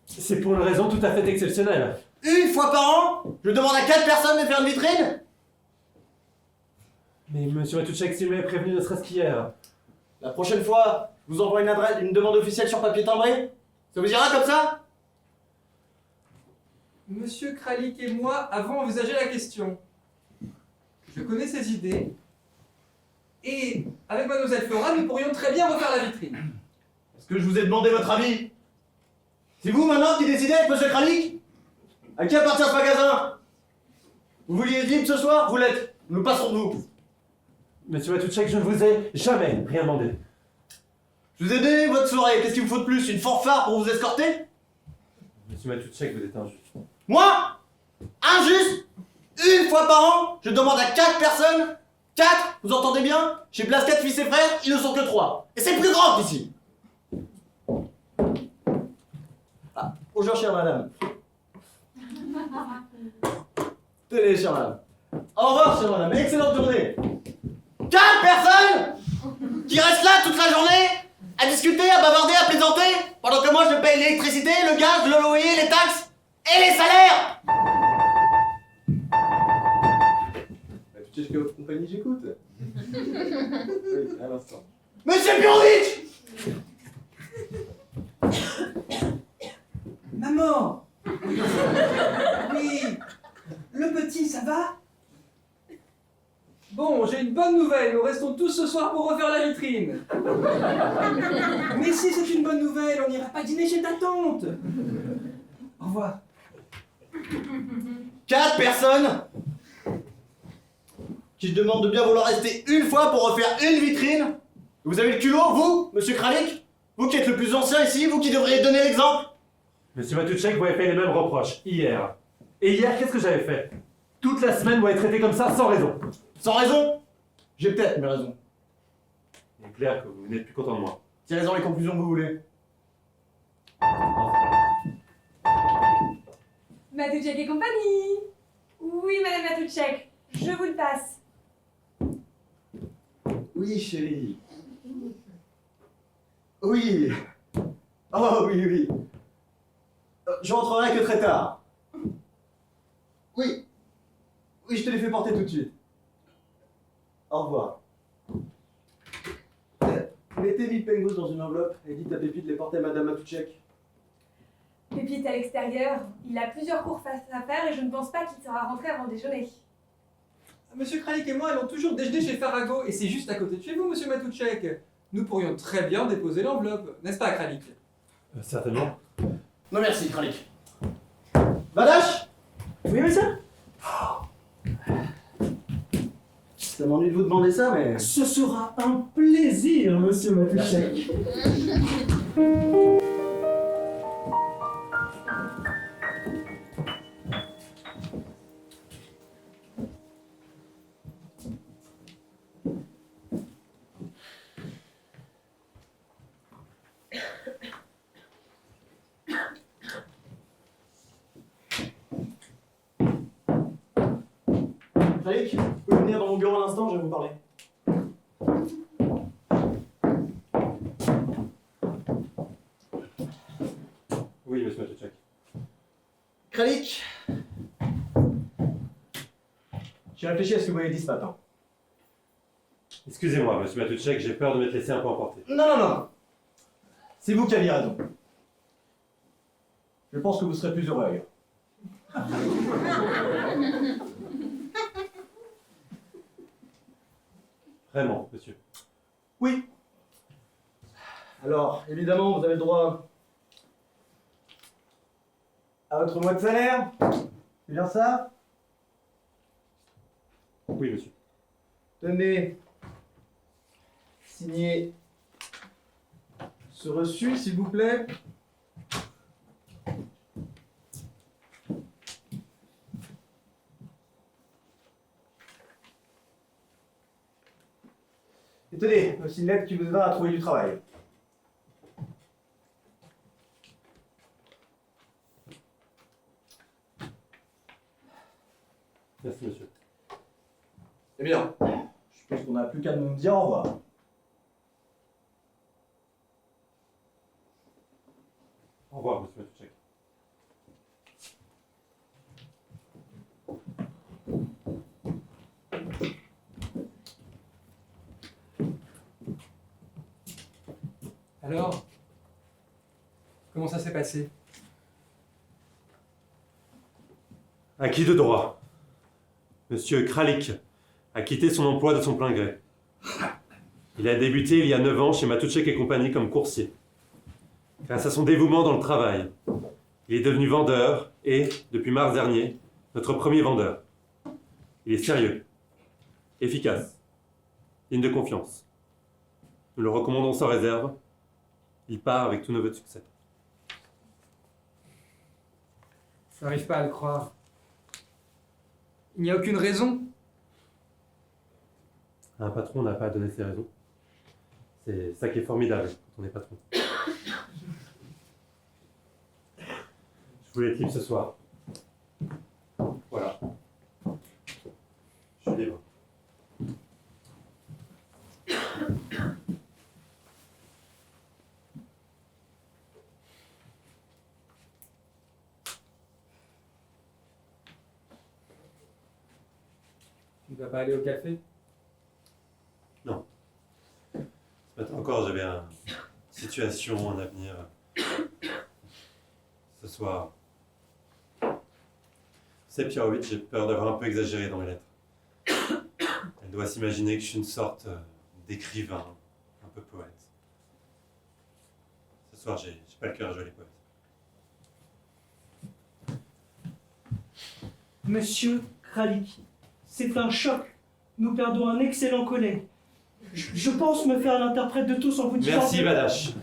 C'est pour une raison tout à fait exceptionnelle. Une fois par an, je demande à 4 personnes de faire une vitrine? Mais monsieur Matouchek, s'il m'avait prévenu ne serait-ce qu'hier. La prochaine fois, je vous envoie une demande officielle sur papier timbré. Ça vous ira comme ça? Monsieur Kralik et moi avons envisagé la question. Je connais ses idées. Et avec Mademoiselle Flora, nous pourrions très bien refaire la vitrine. Est-ce que je vous ai demandé votre avis? C'est vous maintenant qui décidez avec Monsieur Kralik? À qui appartient ce magasin? Vous vouliez être libre ce soir? Vous l'êtes. Nous passerons de vous. Monsieur Matouchek, je ne vous ai jamais rien demandé. Je vous ai donné votre soirée. Qu'est-ce qu'il vous faut de plus? Une fanfare pour vous escorter? Monsieur Matouchek, vous êtes injuste. Moi? Injuste? Une fois par an, je demande à 4 personnes. 4, vous entendez bien? Chez Blasquette, fils et frères, ils ne sont que 3. Et c'est plus grand qu'ici. Ah, bonjour chère madame. Tenez chère madame. Au revoir chère madame, excellente journée. 4 personnes qui restent là toute la journée à discuter, à bavarder, à plaisanter, pendant que moi je paye l'électricité, le gaz, le loyer, les taxes et les salaires. Tu sais que votre compagnie, j'écoute. Oui, à l'instant. Monsieur Pirovic! Maman! Oui! Le petit, ça va? Bon, j'ai une bonne nouvelle. Nous restons tous ce soir pour refaire la vitrine. Mais si c'est une bonne nouvelle, on n'ira pas dîner chez ta tante! Au revoir. 4 personnes qui je demande de bien vouloir rester une fois pour refaire une vitrine. Vous avez le culot, vous, monsieur Kralik? Vous qui êtes le plus ancien ici, vous qui devriez donner l'exemple? Monsieur Matouchek, vous avez fait les mêmes reproches, hier. Et hier, qu'est-ce que j'avais fait? Toute la semaine, vous m'avez traité comme ça, sans raison. Sans raison? J'ai peut-être mes raisons. Il est clair que vous n'êtes plus content de moi. Tirez-en les conclusions que vous voulez. Matouchek et compagnie. Oui, madame Matouchek, je vous le passe. Oui, chérie. Oui. Oh, oui, oui. Je rentrerai que très tard. Oui. Oui, je te les fais porter tout de suite. Au revoir. Mettez 1000 pengos dans une enveloppe et dites à Pépite de les porter à Madame Matouchek. Pépite à l'extérieur, il a plusieurs courses à faire et je ne pense pas qu'il sera rentré avant le déjeuner. Monsieur Kralik et moi allons toujours déjeuner chez Farago et c'est juste à côté de chez vous, monsieur Matouchek. Nous pourrions très bien déposer l'enveloppe, n'est-ce pas, Kralik? Certainement. Non merci, Kralik. Badache? Oui, monsieur? Ça m'ennuie de vous demander ça, mais... Ce sera un plaisir, monsieur Matouchek. Kralik, vous pouvez venir dans mon bureau un instant, je vais vous parler. Oui, monsieur Matouchek. Kralik, j'ai réfléchi à ce que vous m'avez dit ce matin. Excusez-moi, monsieur Matouchek, j'ai peur de m'être laissé un peu emporter. Non, non, non. C'est vous qui aviez raison. Je pense que vous serez plus heureux ailleurs. Vraiment, monsieur. Oui. Alors, évidemment, vous avez le droit à votre mois de salaire. C'est bien ça? Oui, monsieur. Tenez, signez ce reçu, s'il vous plaît. Et tenez, aussi une lettre qui vous aidera à trouver du travail. Merci, monsieur. Eh bien, je pense qu'on n'a plus qu'à nous dire au revoir. Au revoir, monsieur Matuchek. Alors, comment ça s'est passé? Acquis de droit. Monsieur Kralik a quitté son emploi de son plein gré. Il a débuté il y a 9 ans chez Matuchek et compagnie comme coursier. Grâce à son dévouement dans le travail, il est devenu vendeur et, depuis mars dernier, notre premier vendeur. Il est sérieux, efficace, digne de confiance. Nous le recommandons sans réserve. Il part avec tous nos vœux de succès. Je n'arrive pas à le croire. Il n'y a aucune raison. Un patron n'a pas à donner ses raisons. C'est ça qui est formidable quand on est patron. Je voulais être libre ce soir. Voilà. Je suis libre. Tu ne vas pas aller au café? Ce matin encore, j'avais une situation, un avenir. Ce soir. C'est Pirovitch, j'ai peur d'avoir un peu exagéré dans mes lettres. Elle doit s'imaginer que je suis une sorte d'écrivain, un peu poète. Ce soir, j'ai pas le cœur à jouer les poètes. Monsieur Kralik, c'est un choc. Nous perdons un excellent collègue. Je pense me faire l'interprète de tous en vous disant... Merci, Badache.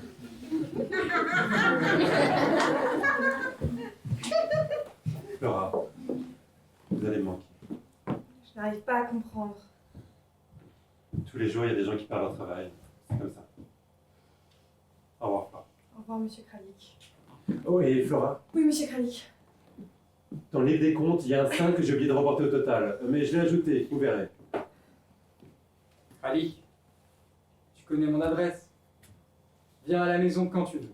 Flora, vous allez me manquer. Je n'arrive pas à comprendre. Tous les jours, il y a des gens qui parlent au travail. C'est comme ça. Au revoir, Flora. Au revoir, monsieur Kralik. Oh, et Flora, Oui, monsieur Kralik. dans le livre des comptes, il y a un 5 que j'ai oublié de reporter au total. Mais je l'ai ajouté, vous verrez. Ali, tu connais mon adresse. Viens à la maison quand tu veux.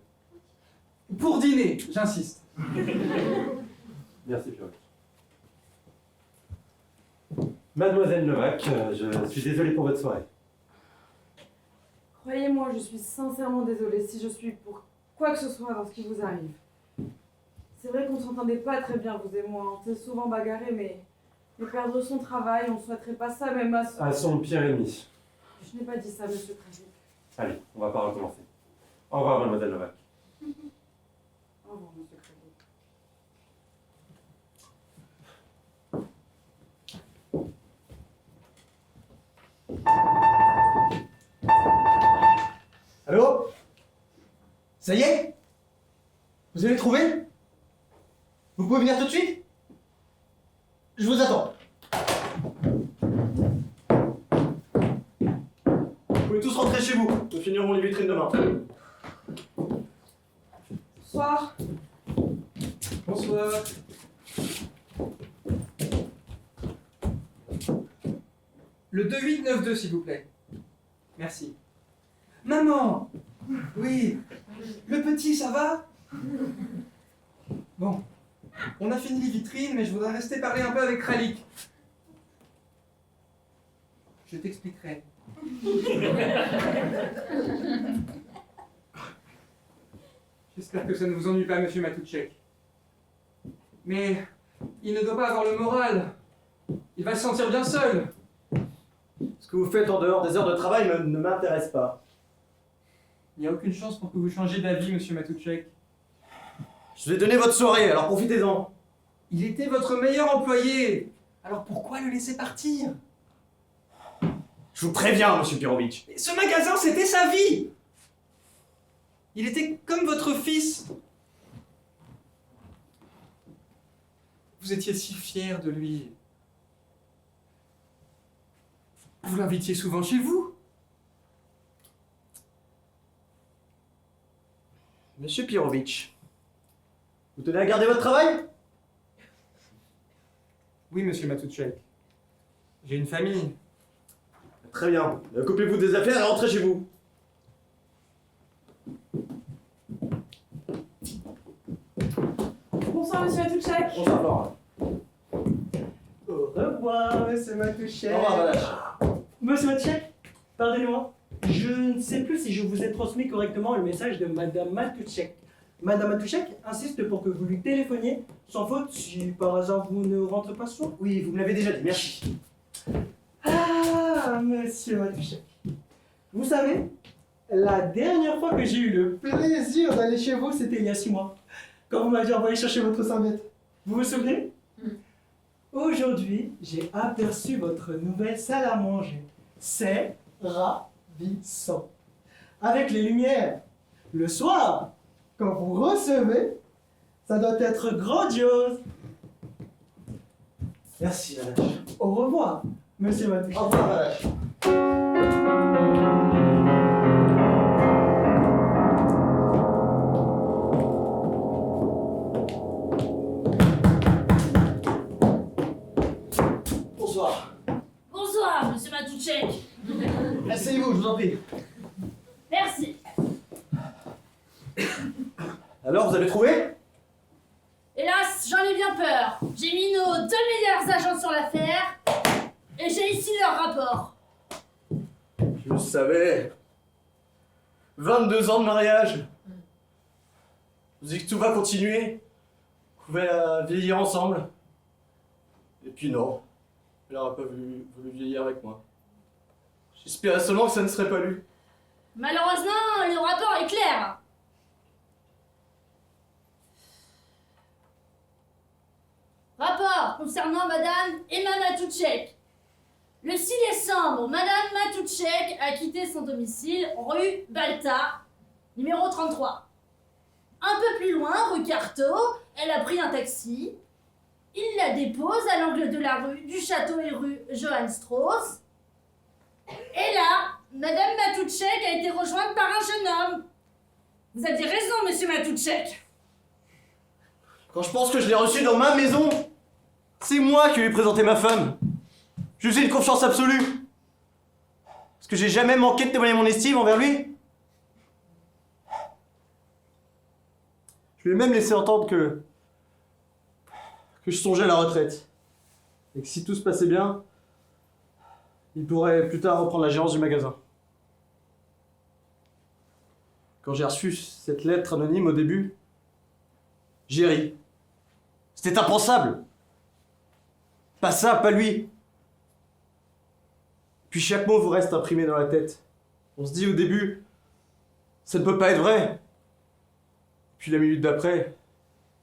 Pour dîner, j'insiste. Merci, Pirovitch. Mademoiselle Novak, je suis désolé pour votre soirée. Croyez-moi, je suis sincèrement désolée si je suis pour quoi que ce soit dans ce qui vous arrive. C'est vrai qu'on ne s'entendait pas très bien, vous et moi. On s'est souvent bagarré, mais perdre son travail, on ne souhaiterait pas ça, même à... À son pire ennemi. Je n'ai pas dit ça, monsieur Kralik. Allez, on va pas recommencer. Au revoir, mademoiselle Novak. Au revoir, monsieur Kralik. Allô? Ça y est? Vous avez trouvé? Vous pouvez venir tout de suite? Je vous attends. Vous pouvez tous rentrer chez vous. Nous finirons les vitrines demain. Bonsoir. Bonsoir. Le 2892, s'il vous plaît. Merci. Maman! Oui! Le petit, ça va? Bon. On a fini les vitrines, mais je voudrais rester parler un peu avec Kralik. Je t'expliquerai. J'espère que ça ne vous ennuie pas, monsieur Matuchek. Mais il ne doit pas avoir le moral. Il va se sentir bien seul. Ce que vous faites en dehors des heures de travail ne m'intéresse pas. Il n'y a aucune chance pour que vous changiez d'avis, monsieur Matuchek. Je vous ai donné votre soirée, alors profitez-en. Il était votre meilleur employé. Alors pourquoi le laisser partir? Je vous préviens, monsieur Pirovitch. Mais ce magasin, c'était sa vie! Il était comme votre fils. Vous étiez si fier de lui. Vous l'invitiez souvent chez vous. Monsieur Pirovitch, vous tenez à garder votre travail? Oui, monsieur Matouchek. J'ai une famille. Très bien. Occupez-vous des affaires et rentrez chez vous. Bonsoir, monsieur Matouchek. Bonsoir, Flora. Au revoir, monsieur Matouchek. Au revoir, Badache. Monsieur Matouchek, pardonnez-moi. Je ne sais plus si je vous ai transmis correctement le message de Madame Matouchek. Madame Matouchek insiste pour que vous lui téléphoniez, sans faute, si par hasard vous ne rentrez pas ce soir. Oui, vous me l'avez déjà dit, merci. Ah, monsieur Matouchek. Vous savez, la dernière fois que j'ai eu le plaisir d'aller chez vous, c'était il y a 6 mois. Quand vous m'aviez envoyé chercher votre serviette. Vous vous souvenez? Aujourd'hui, j'ai aperçu votre nouvelle salle à manger. C'est ravissant. Avec les lumières. Le soir, quand vous recevez, ça doit être grandiose. Merci, Badache. Au revoir, monsieur Matouchek. Au revoir, Badache. Bonsoir. Bonsoir, monsieur Matouchek. Asseyez-vous, je vous en prie. Merci. Alors, vous avez trouvé? Hélas, j'en ai bien peur. J'ai mis nos 2 meilleurs agents sur l'affaire et j'ai ici leur rapport. Je le savais. 22 ans de mariage. Vous dites que tout va continuer. Vous pouvez vieillir ensemble. Et puis non. Elle n'aurait pas voulu vieillir avec moi. J'espérais seulement que ça ne serait pas lui. Malheureusement, le rapport est clair. Rapport concernant Madame Emma Matouchek. Le 6 décembre, Madame Matouchek a quitté son domicile rue Balta, numéro 33. Un peu plus loin, rue Carteau, elle a pris un taxi. Il la dépose à l'angle de la rue du Château et rue Johann Strauss. Et là, Madame Matouchek a été rejointe par un jeune homme. Vous aviez raison, monsieur Matouchek. Quand je pense que je l'ai reçu dans ma maison, c'est moi qui lui ai présenté ma femme. Je lui ai une confiance absolue. Est-ce que j'ai jamais manqué de témoigner mon estime envers lui? Je lui ai même laissé entendre que je songeais à la retraite. Et que si tout se passait bien, il pourrait plus tard reprendre la gérance du magasin. Quand j'ai reçu cette lettre anonyme au début, j'ai ri. C'était impensable. Pas ça, pas lui. Puis chaque mot vous reste imprimé dans la tête. On se dit au début, ça ne peut pas être vrai. Puis la minute d'après,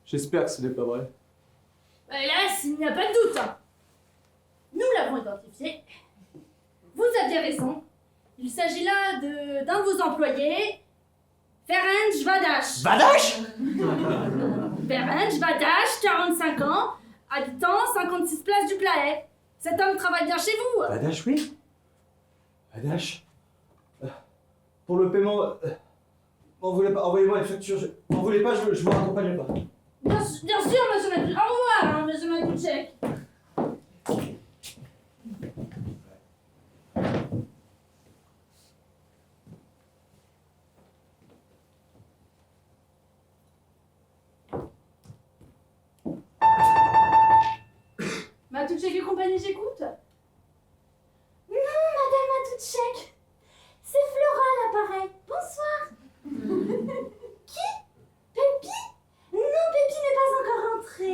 j'espère que ce n'est pas vrai. Hélas, il n'y a pas de doute. Nous l'avons identifié. Vous aviez raison. Il s'agit là d'un de vos employés, Ferenc Vadash. Vadash? Ferenc Vadash, 45 ans, habitant 56 place du Plaet. Cet homme travaille bien chez vous. Vadash, oui. Vadash. Pour le paiement, m'en voulez pas, envoyez-moi les factures. M'en voulez pas, je vous raccompagne pas. Bien sûr, monsieur Matouchek. Au revoir, hein, monsieur Matouchek. Matouchek et compagnie, j'écoute. Non, Madame Matouchek. C'est Flora à l'appareil. Bonsoir. Qui? Pépi? Non, Pépi n'est pas encore rentré.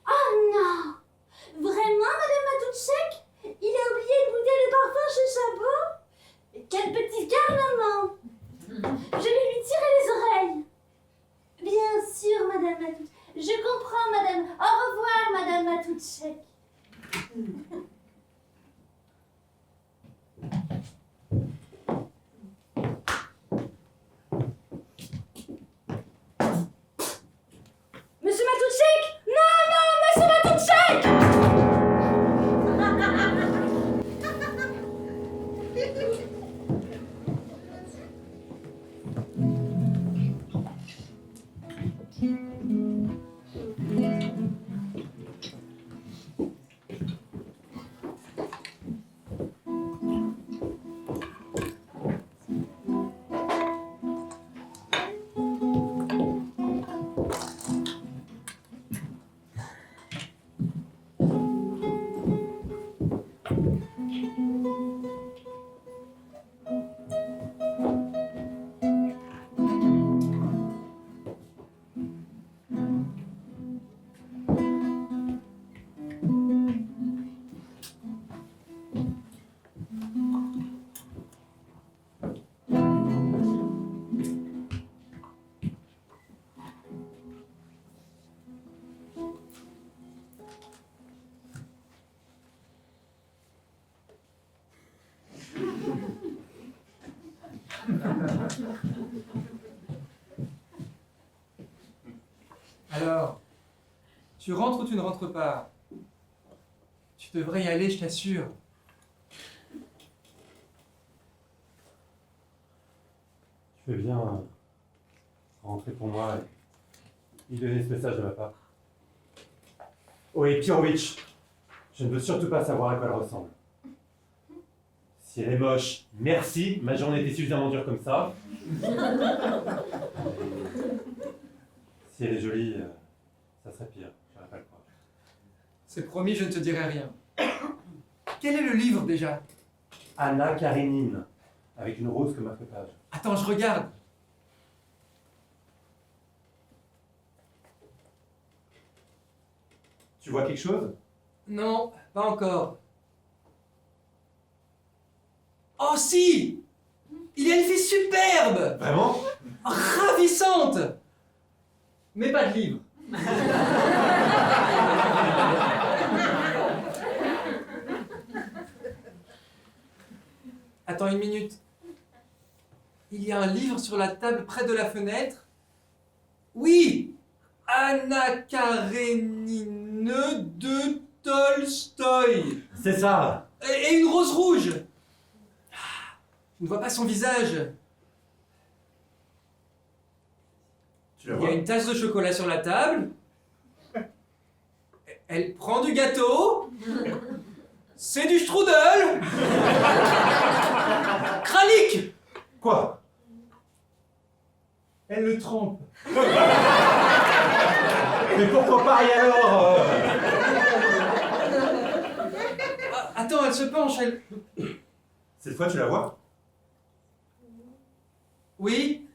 Oh non. Vraiment, Madame Matouchek? Il a oublié de bouter le parfum chez Chabot? Quel petit garnement. Je vais lui tirer les oreilles. Bien sûr, Madame Matouchek. Je comprends, Madame. Au revoir, Madame Matouchek. Alors, tu rentres ou tu ne rentres pas? Tu devrais y aller, je t'assure. Tu veux bien rentrer pour moi et lui donner ce message de ma part? Oh, et Pirovitch, je ne veux surtout pas savoir à quoi elle ressemble. Si elle est moche, merci, ma journée était suffisamment dure comme ça. Si elle est jolie, ça serait pire, j'aurais pas le croire. C'est promis, je ne te dirai rien. Quel est le livre déjà? Anna Karénine, avec une rose comme marque-page. Attends, je regarde. Tu vois quelque chose? Non, pas encore. Oh si! Il y a une fille superbe! Vraiment? Ravissante! Mais pas de livre. Attends une minute. Il y a un livre sur la table près de la fenêtre. Oui! Anna Karénine de Tolstoï. C'est ça! Et une rose rouge. Je ne vois pas son visage. Tu la Il y a vois? une tasse de chocolat sur la table. Elle prend du gâteau. C'est du strudel. Kralik. Quoi? Elle le trempe. Mais pourquoi pas et alors Attends, elle se penche. Cette fois, tu la vois? Oui.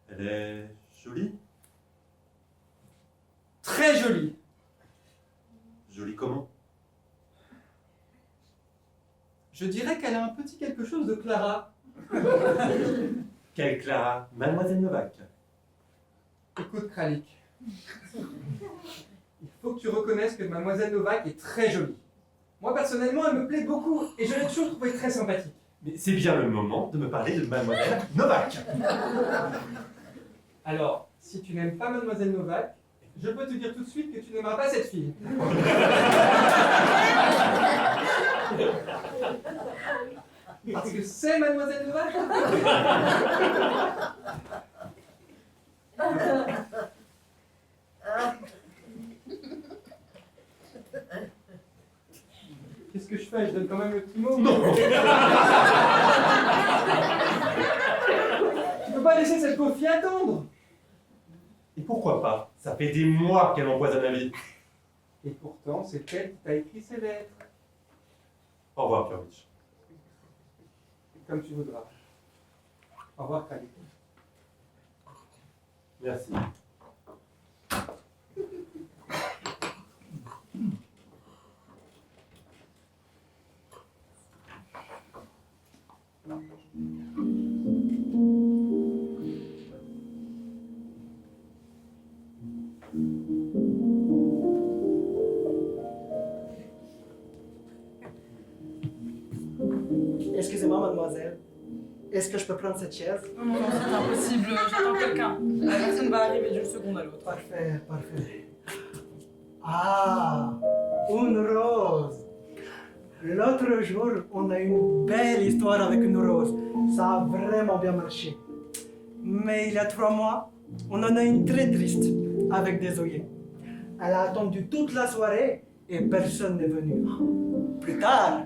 Elle est jolie? Très jolie. Jolie comment? Je dirais qu'elle a un petit quelque chose de Clara. Quelle Clara? Mademoiselle Novak. Écoute, Kralik. Il faut que tu reconnaisses que Mademoiselle Novak est très jolie. Moi, personnellement, elle me plaît beaucoup et je l'ai toujours trouvée très sympathique. Mais c'est bien le moment de me parler de Mademoiselle Novak. Alors, si tu n'aimes pas Mademoiselle Novak, je peux te dire tout de suite que tu n'aimeras pas cette fille. Parce que c'est Mademoiselle Novak. Qu'est-ce que je fais? Je donne quand même le petit mot. Non. Tu peux pas laisser cette pauvre fille attendre. Et pourquoi pas? Ça fait des mois qu'elle empoisonne la vie. Et pourtant, c'est elle qui t'a écrit ces lettres. Au revoir, Pirovitch. Comme tu voudras. Au revoir, Kralik. Merci. Excusez-moi, mademoiselle. Est-ce que je peux prendre cette chaise? Non, non, non, c'est impossible. J'attends quelqu'un. La personne va arriver d'une seconde à l'autre. Parfait, parfait. Ah, une rose. L'autre jour, on a eu une belle histoire avec une rose. Ça a vraiment bien marché. Mais il y a 3 mois, on en a une très triste avec des œillets. Elle a attendu toute la soirée et personne n'est venu. Plus tard,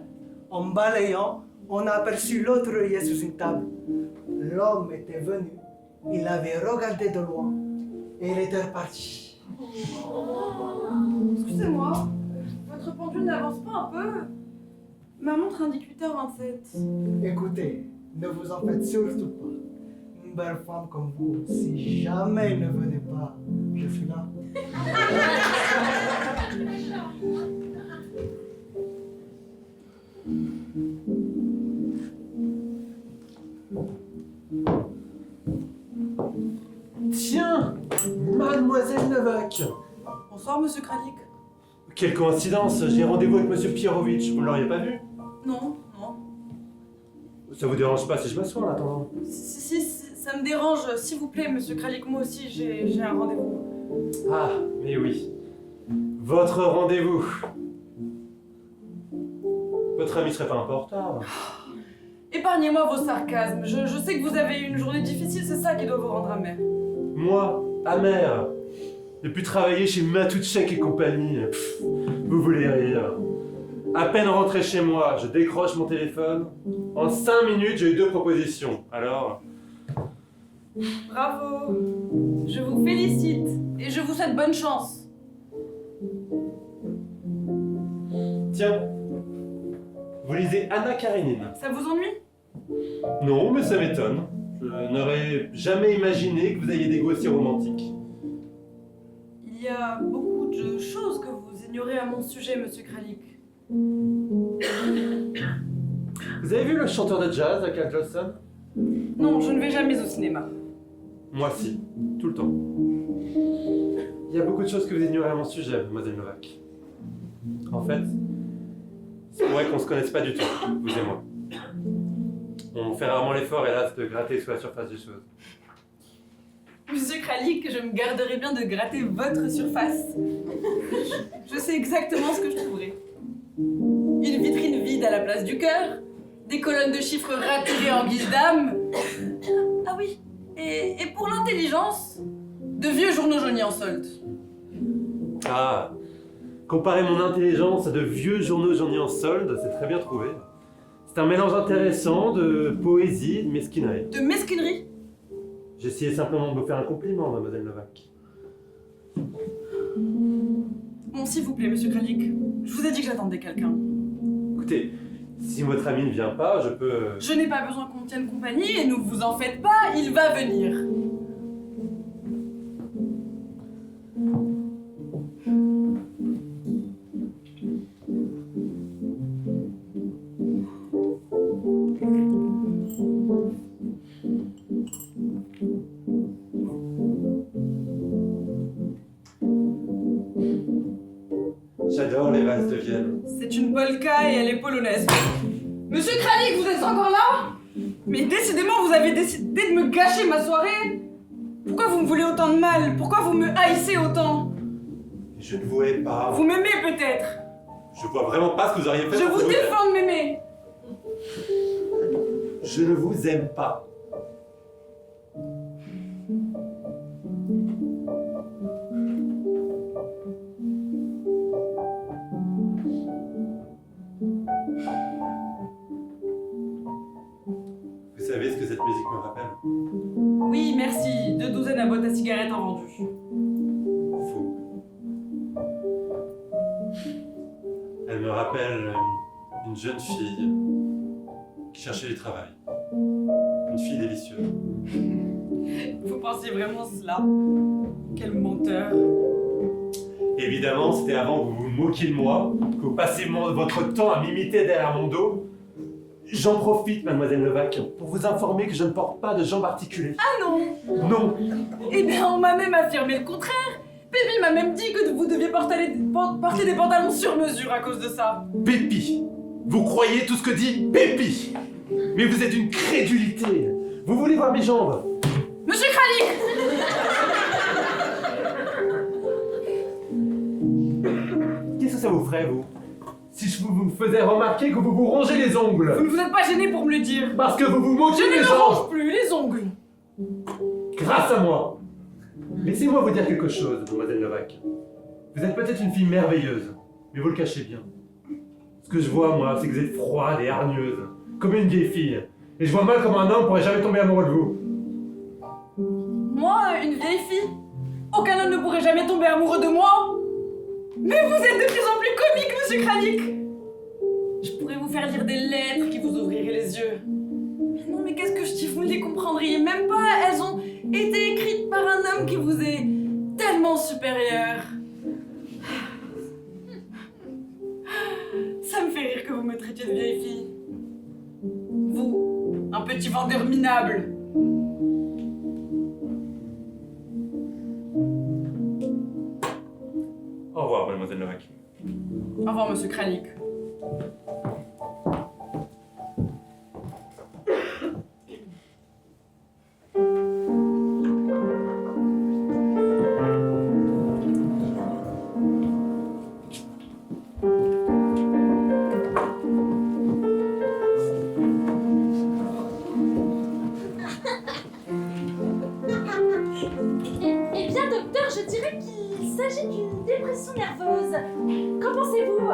en balayant, on a aperçu l'autre œillet sous une table. L'homme était venu, il avait regardé de loin et il était reparti. Excusez-moi, votre pendule n'avance pas un peu? Ma montre indique 8h27. Écoutez, ne vous en faites surtout pas. Une belle femme comme vous, si jamais ne venez pas, je suis là. Tiens, Mademoiselle Novak. Bonsoir, monsieur Kralik. Quelle coïncidence, j'ai rendez-vous avec Monsieur Pirovitch, vous ne l'auriez pas vu? Non, non. Ça vous dérange pas si je m'assois en attendant? Si, ça me dérange. S'il vous plaît, monsieur Kralik, moi aussi, j'ai un rendez-vous. Ah, mais oui. Votre rendez-vous. Votre ami serait pas un peu en retard? Épargnez-moi vos sarcasmes. Je sais que vous avez eu une journée difficile, c'est ça qui doit vous rendre amer. Moi, amer. Depuis travailler chez Matoutchek et compagnie. Pff, vous voulez rire. À peine rentré chez moi, je décroche mon téléphone. En 5 minutes, j'ai eu 2 propositions. Alors, Bravo. Je vous félicite et je vous souhaite bonne chance. tiens. Vous lisez Anna Karénine? Ça vous ennuie? Non, mais ça m'étonne. Je n'aurais jamais imaginé que vous ayez des goûts aussi romantiques. Il y a beaucoup de choses que vous ignorez à mon sujet, monsieur Kralik. Vous avez vu le chanteur de jazz avec Al Jolson? Non, je ne vais jamais au cinéma. Moi si, tout le temps. Il y a beaucoup de choses que vous ignorez à mon sujet, mademoiselle Novak. En fait, c'est vrai qu'on se connaisse pas du tout, vous et moi. On fait rarement l'effort, hélas, de gratter sous la surface des choses. Monsieur Kralik, je me garderai bien de gratter votre surface. Je sais exactement ce que je trouverai. Une vitrine vide à la place du cœur, des colonnes de chiffres raturées en guise d'âme. Ah oui, et pour l'intelligence, de vieux journaux jaunis en solde. Ah, comparer mon intelligence à de vieux journaux jaunis en solde, c'est très bien trouvé. C'est un mélange intéressant de poésie et de mesquinerie. De mesquinerie? J'essayais simplement de vous faire un compliment, mademoiselle Novak. Bon, s'il vous plaît, monsieur Kralik, je vous ai dit que j'attendais quelqu'un. Écoutez, si votre ami ne vient pas, je peux... Je n'ai pas besoin qu'on me tienne compagnie et ne vous en faites pas, il va venir. J'adore les valses de Vienne. C'est une polka et elle est polonaise. Monsieur Kralik, vous êtes encore là? Mais décidément, vous avez décidé de me gâcher ma soirée. Pourquoi vous me voulez autant de mal? Pourquoi vous me haïssez autant? Je ne vous hais pas. Vous m'aimez peut-être. Je vois vraiment pas ce que vous auriez fait. Je pour vous défends de m'aimer. Je ne vous aime pas. Vous savez ce que cette musique me rappelle? Oui, merci. 2 douzaines à boîte à cigarettes en vendu. Faux. Elle me rappelle une jeune fille qui cherchait du travail. Une fille délicieuse. Vous pensiez vraiment cela? Quel menteur. Évidemment, c'était avant que vous vous moquiez de moi, que vous passiez votre temps à m'imiter derrière mon dos. J'en profite, mademoiselle Novak, pour vous informer que je ne porte pas de jambes articulées. Ah non. Non. Eh bien, on m'a même affirmé le contraire. Pépi m'a même dit que vous deviez porter des pantalons sur mesure à cause de ça. Pépi. Vous croyez tout ce que dit Pépi. Mais vous êtes une crédulité. Vous voulez voir mes jambes? Monsieur Kralik! Qu'est-ce que ça vous ferait, vous? Si je vous faisais remarquer que vous vous rongez les ongles? Vous ne vous êtes pas gêné pour me le dire. Parce que vous vous moquez Je ne des me gens. range plus les ongles. Grâce à moi. Laissez-moi vous dire quelque chose, mademoiselle Novak. Vous êtes peut-être une fille merveilleuse, mais vous le cachez bien. Ce que je vois, moi, c'est que vous êtes froide et hargneuse, comme une vieille fille. Et je vois mal comment un homme pourrait jamais tomber amoureux de vous. Moi, une vieille fille? Aucun homme ne pourrait jamais tomber amoureux de moi. Mais vous êtes de plus en plus comique, monsieur Kralik. Je pourrais vous faire lire des lettres qui vous ouvriraient les yeux. Mais non, mais qu'est-ce que je dis? Vous ne les comprendriez même pas. Elles ont été écrites par un homme qui vous est tellement supérieur. Ça me fait rire que vous me traitiez de vieille fille. Vous, un petit vendeur minable. Au revoir, mademoiselle Novak. Au revoir, monsieur Kralik. s'agit d'une dépression nerveuse. Qu'en pensez-vous?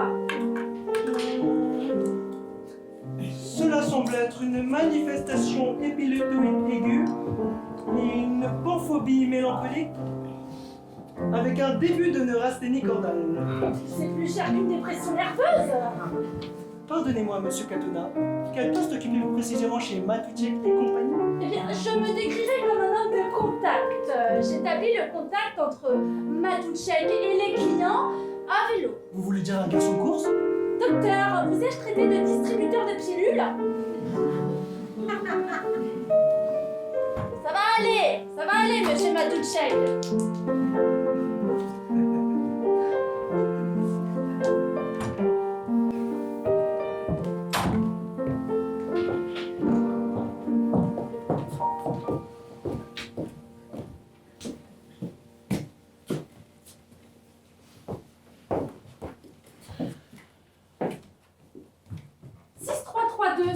Cela semble être une manifestation épileptoïde aiguë et une panphobie mélancolique avec un début de neurasthénie caudale. C'est plus cher qu'une dépression nerveuse. Pardonnez-moi, monsieur Katona, quel poste occupez-vous précisément chez Matuchek et compagnie? Eh bien, je me décrirais comme un homme de contact. J'établis le contact entre Matuchek et les clients à vélo. Vous voulez dire un garçon de course? Docteur, vous ai-je traité de distributeur de pilules? Ça va aller, monsieur Matuchek.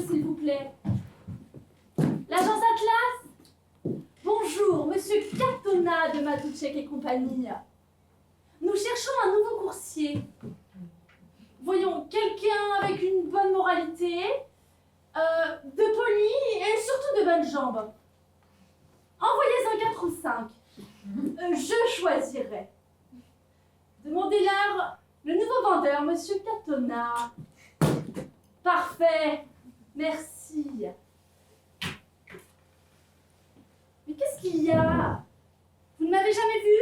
S'il vous plaît. L'agence Atlas? Bonjour, monsieur Katona de Matuchek et compagnie. Nous cherchons un nouveau coursier. Voyons, quelqu'un avec une bonne moralité, de poli et surtout de bonnes jambes. Envoyez un 4 ou 5. Je choisirai. Demandez-leur le nouveau vendeur, monsieur Katona. Parfait. Merci. Mais qu'est-ce qu'il y a? Vous ne m'avez jamais vu?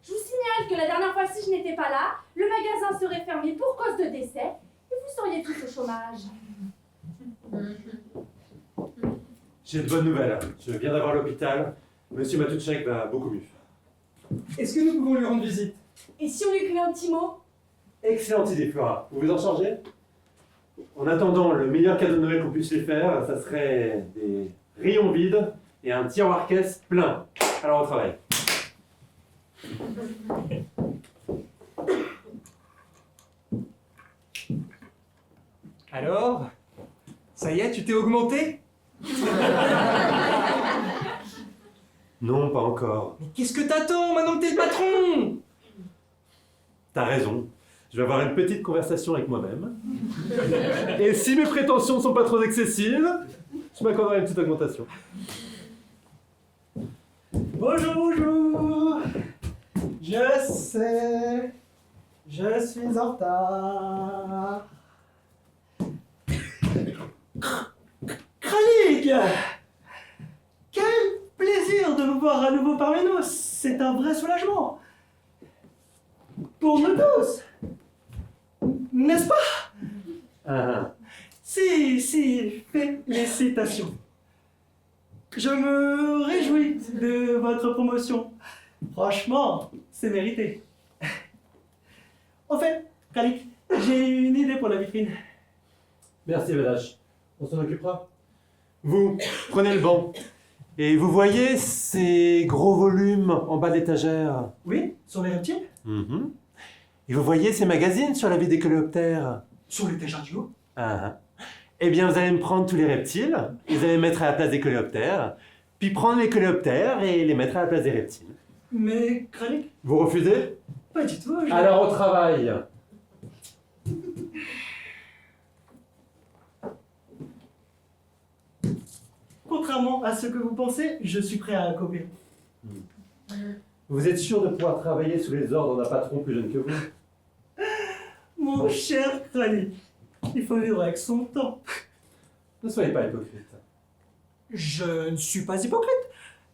Je vous signale que la dernière fois-ci je n'étais pas là, le magasin serait fermé pour cause de décès et vous seriez tous au chômage. J'ai de bonnes nouvelles. Je viens d'avoir l'hôpital. Monsieur Matuchek va beaucoup mieux. Est-ce que nous pouvons lui rendre visite? Et si on lui écrivait un petit mot? Excellente idée, Flora. Vous vous en chargez? En attendant, le meilleur cadeau de Noël qu'on puisse lui faire, ça serait des rayons vides et un tiroir caisse plein. Alors au travail. Alors? Ça y est, tu t'es augmenté? Non, pas encore. Mais qu'est-ce que t'attends maintenant que t'es le patron? T'as raison. Je vais avoir une petite conversation avec moi-même. Et si mes prétentions ne sont pas trop excessives, je m'accorderai une petite augmentation. Bonjour, bonjour. Je sais, je suis en retard. Kralik! Quel plaisir de vous voir à nouveau parmi nous. C'est un vrai soulagement. Pour nous tous. N'est-ce pas? Si, félicitations. Je me réjouis de votre promotion. Franchement, c'est mérité. Au fait, Kralik, j'ai une idée pour la vitrine. Merci, Vadash. On s'en occupera. Vous, prenez le banc. Et vous voyez ces gros volumes en bas de l'étagère? Oui, sur les reptiles? Mhm. Et vous voyez ces magazines sur la vie des coléoptères? Sur l'étagère du haut? Eh bien, vous allez me prendre tous les reptiles, vous allez les mettre à la place des coléoptères, puis prendre les coléoptères et les mettre à la place des reptiles. Mais, Kralik? Vous refusez? Pas du tout. Alors au travail. Contrairement à ce que vous pensez, je suis prêt à coopérer. Vous êtes sûr de pouvoir travailler sous les ordres d'un patron plus jeune que vous? Mon cher Kralik, il faut vivre avec son temps. Ne soyez pas hypocrite. Je ne suis pas hypocrite.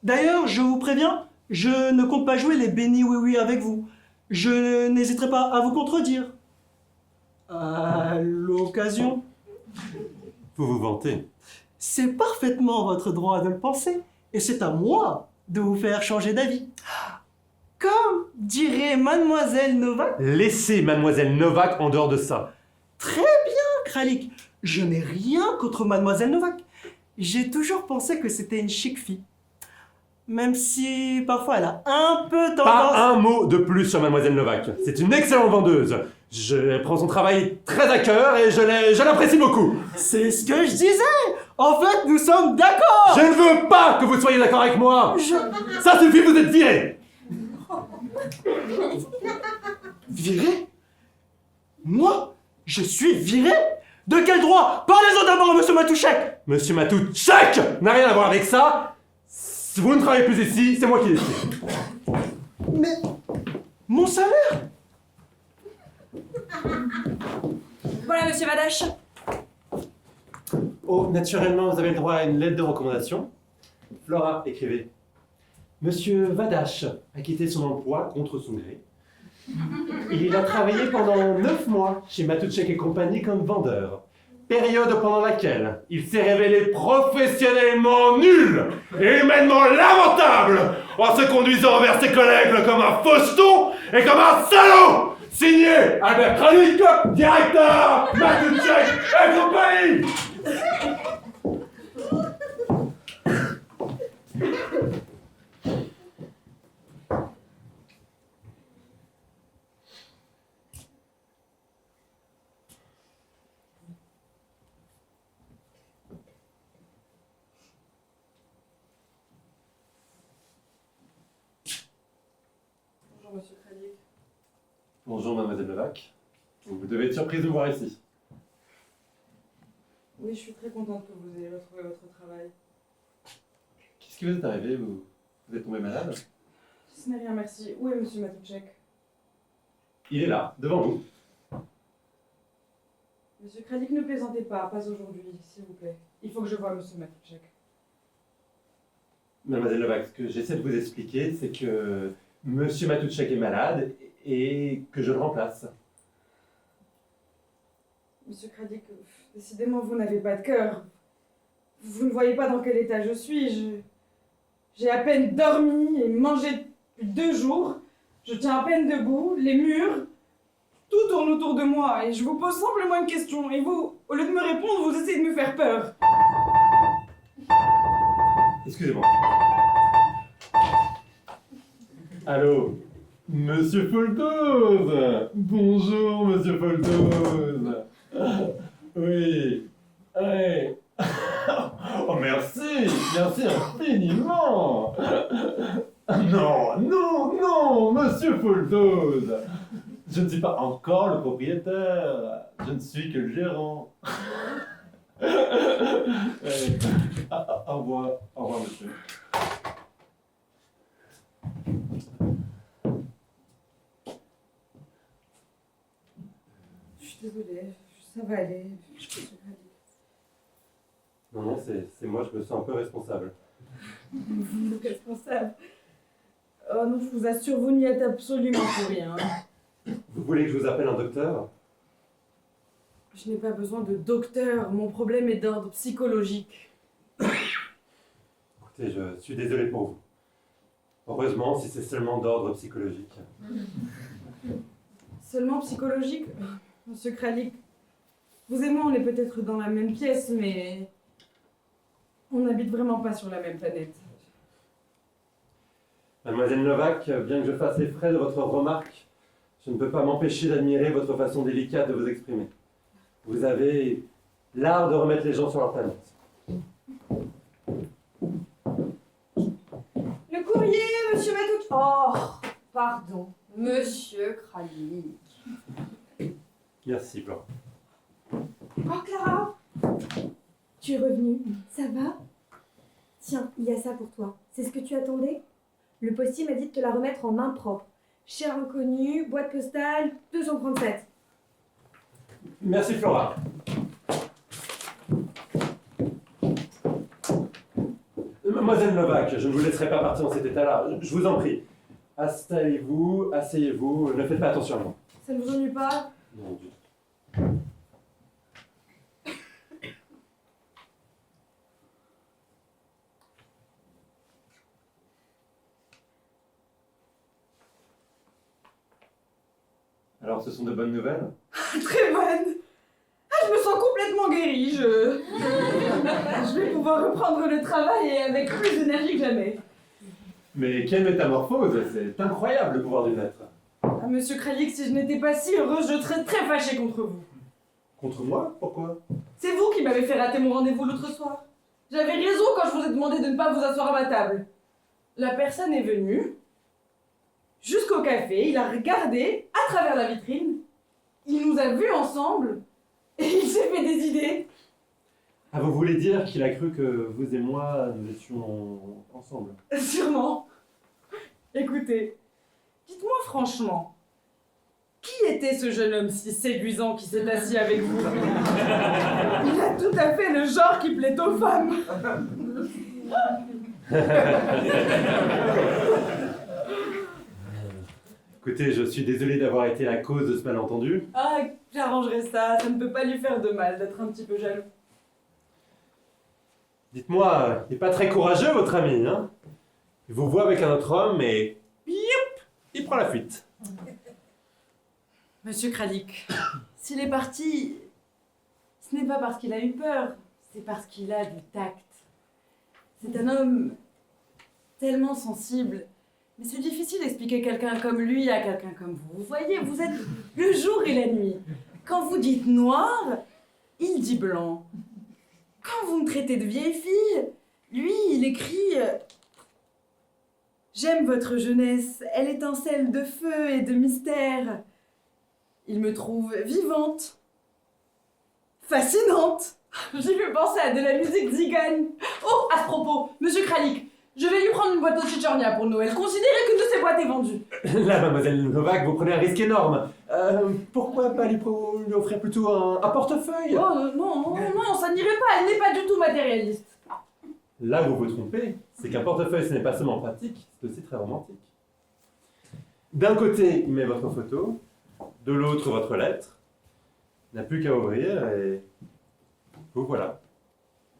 D'ailleurs, je vous préviens, je ne compte pas jouer les bénis oui-oui avec vous. Je n'hésiterai pas à vous contredire. À l'occasion. Vous vous vantez. C'est parfaitement votre droit de le penser. Et c'est à moi de vous faire changer d'avis. Comme dirait Mademoiselle Novak. Laissez Mademoiselle Novak en dehors de ça. Très bien, Kralik. Je n'ai rien contre Mademoiselle Novak. J'ai toujours pensé que c'était une chic fille. Même si parfois elle a un peu tendance... Pas un mot de plus sur Mademoiselle Novak. C'est une excellente vendeuse. Je prends son travail très à cœur et je l'apprécie beaucoup. C'est ce que je disais. En fait, nous sommes d'accord. Je ne veux pas que vous soyez d'accord avec moi. Ça suffit, vous êtes viré. Viré? Moi? Je suis viré? De quel droit? Parlez-en d'abord à monsieur Matouchek! Monsieur Matouchek n'a rien à voir avec ça. Si vous ne travaillez plus ici, c'est moi qui décide. Mais... mon salaire? Voilà, monsieur Vadache. Oh, naturellement, vous avez le droit à une lettre de recommandation. Flora, écrivez. Monsieur Vadache a quitté son emploi contre son gré. Il a travaillé pendant 9 mois chez Matouchek et compagnie comme vendeur. Période pendant laquelle il s'est révélé professionnellement nul et humainement lamentable en se conduisant envers ses collègues comme un faucheton et comme un salaud. Signé Albert Kralik, directeur Matouchek et compagnie. Bonjour, monsieur Kralik. Bonjour, mademoiselle Levaque. Vous devez être surprise de me voir ici. Oui, je suis très contente que vous ayez retrouvé votre travail. Qu'est-ce qui vous est arrivé? Vous êtes tombé malade? Ce n'est rien, merci. Où est monsieur Matouchek? Il est là, devant vous. Monsieur Kralik, ne plaisantez pas aujourd'hui, s'il vous plaît. Il faut que je voie monsieur Matouchek. Mademoiselle Levaque, ce que j'essaie de vous expliquer, c'est que monsieur Matouchek est malade et que je le remplace. Monsieur Kralik, décidément, vous n'avez pas de cœur. Vous ne voyez pas dans quel état je suis. J'ai à peine dormi et mangé depuis 2 jours. Je tiens à peine debout. Les murs, tout tourne autour de moi. Et je vous pose simplement une question. Et vous, au lieu de me répondre, vous essayez de me faire peur. Excusez-moi. Allô? Monsieur Foltose! Bonjour, monsieur Foltose! Oui. Ouais. Oh, merci infiniment! Non, monsieur Foltose! Je ne suis pas encore le propriétaire, je ne suis que le gérant. Ouais. Au revoir, monsieur. Je suis désolée, ça va aller. Non, c'est moi, je me sens un peu responsable. Vous êtes responsable. Oh non, je vous assure, vous n'y êtes absolument pour rien. Vous voulez que je vous appelle un docteur? Je n'ai pas besoin de docteur, mon problème est d'ordre psychologique. Écoutez, je suis désolé pour vous. Heureusement, si c'est seulement d'ordre psychologique. Seulement psychologique? Monsieur Kralik, vous et moi, on est peut-être dans la même pièce, mais on n'habite vraiment pas sur la même planète. Mademoiselle Novak, bien que je fasse les frais de votre remarque, je ne peux pas m'empêcher d'admirer votre façon délicate de vous exprimer. Vous avez l'art de remettre les gens sur leur planète. Le courrier, monsieur Matouchek. Oh, pardon, monsieur Kralik. Merci, Flora. Oh, Clara, Tu es revenue, ça va? Tiens, il y a ça pour toi. C'est ce que tu attendais? Le postier m'a dit de te la remettre en main propre. Cher inconnu, boîte postale 237. Merci, Flora. Mademoiselle Novak, je ne vous laisserai pas partir dans cet état-là. Je vous en prie. Installez-vous, asseyez-vous, ne faites pas attention à moi. Ça ne vous ennuie pas? Non, du tout. Alors, ce sont de bonnes nouvelles? Très bonne! Ah, je me sens complètement guérie, je vais pouvoir reprendre le travail et avec plus d'énergie que jamais. Mais quelle métamorphose! C'est incroyable le pouvoir du maître. Ah, monsieur Kralik, si je n'étais pas si heureuse, je serais très fâchée contre vous. Contre moi? Pourquoi? C'est vous qui m'avez fait rater mon rendez-vous l'autre soir. J'avais raison quand je vous ai demandé de ne pas vous asseoir à ma table. La personne est venue. jusqu'au café, il a regardé à travers la vitrine, il nous a vus ensemble, et il s'est fait des idées. Ah, vous voulez dire qu'il a cru que vous et moi, nous étions ensemble? Sûrement. Écoutez, dites-moi franchement, qui était ce jeune homme si séduisant qui s'est assis avec vous? Il a tout à fait le genre qui plaît aux femmes. Écoutez, je suis désolé d'avoir été la cause de ce malentendu. Ah, j'arrangerai ça, ça ne peut pas lui faire de mal d'être un petit peu jaloux. Dites-moi, il n'est pas très courageux, votre ami, hein? Il vous voit avec un autre homme et... Youp, il prend la fuite. Monsieur Kralik, s'il est parti, ce n'est pas parce qu'il a eu peur, c'est parce qu'il a du tact. C'est un homme tellement sensible. Mais c'est difficile d'expliquer quelqu'un comme lui à quelqu'un comme vous. Vous voyez, vous êtes le jour et la nuit. Quand vous dites noir, il dit blanc. Quand vous me traitez de vieille fille, lui, il écrit « J'aime votre jeunesse, elle étincelle de feu et de mystère. Il me trouve vivante, fascinante. » J'ai pu penser à de la musique zigane. Oh, à ce propos, monsieur Kralik, je vais lui prendre une boîte au Chichornia pour Noël. Considérez qu'une de ces boîtes est vendue. Là, mademoiselle Novak, vous prenez un risque énorme. Pourquoi pas lui offrir plutôt un portefeuille? Oh non, ça n'irait pas, elle n'est pas du tout matérialiste. Là, vous vous trompez. C'est qu'un portefeuille, ce n'est pas seulement pratique, c'est aussi très romantique. D'un côté, il met votre photo, de l'autre, votre lettre. Il n'a plus qu'à ouvrir et... vous voilà.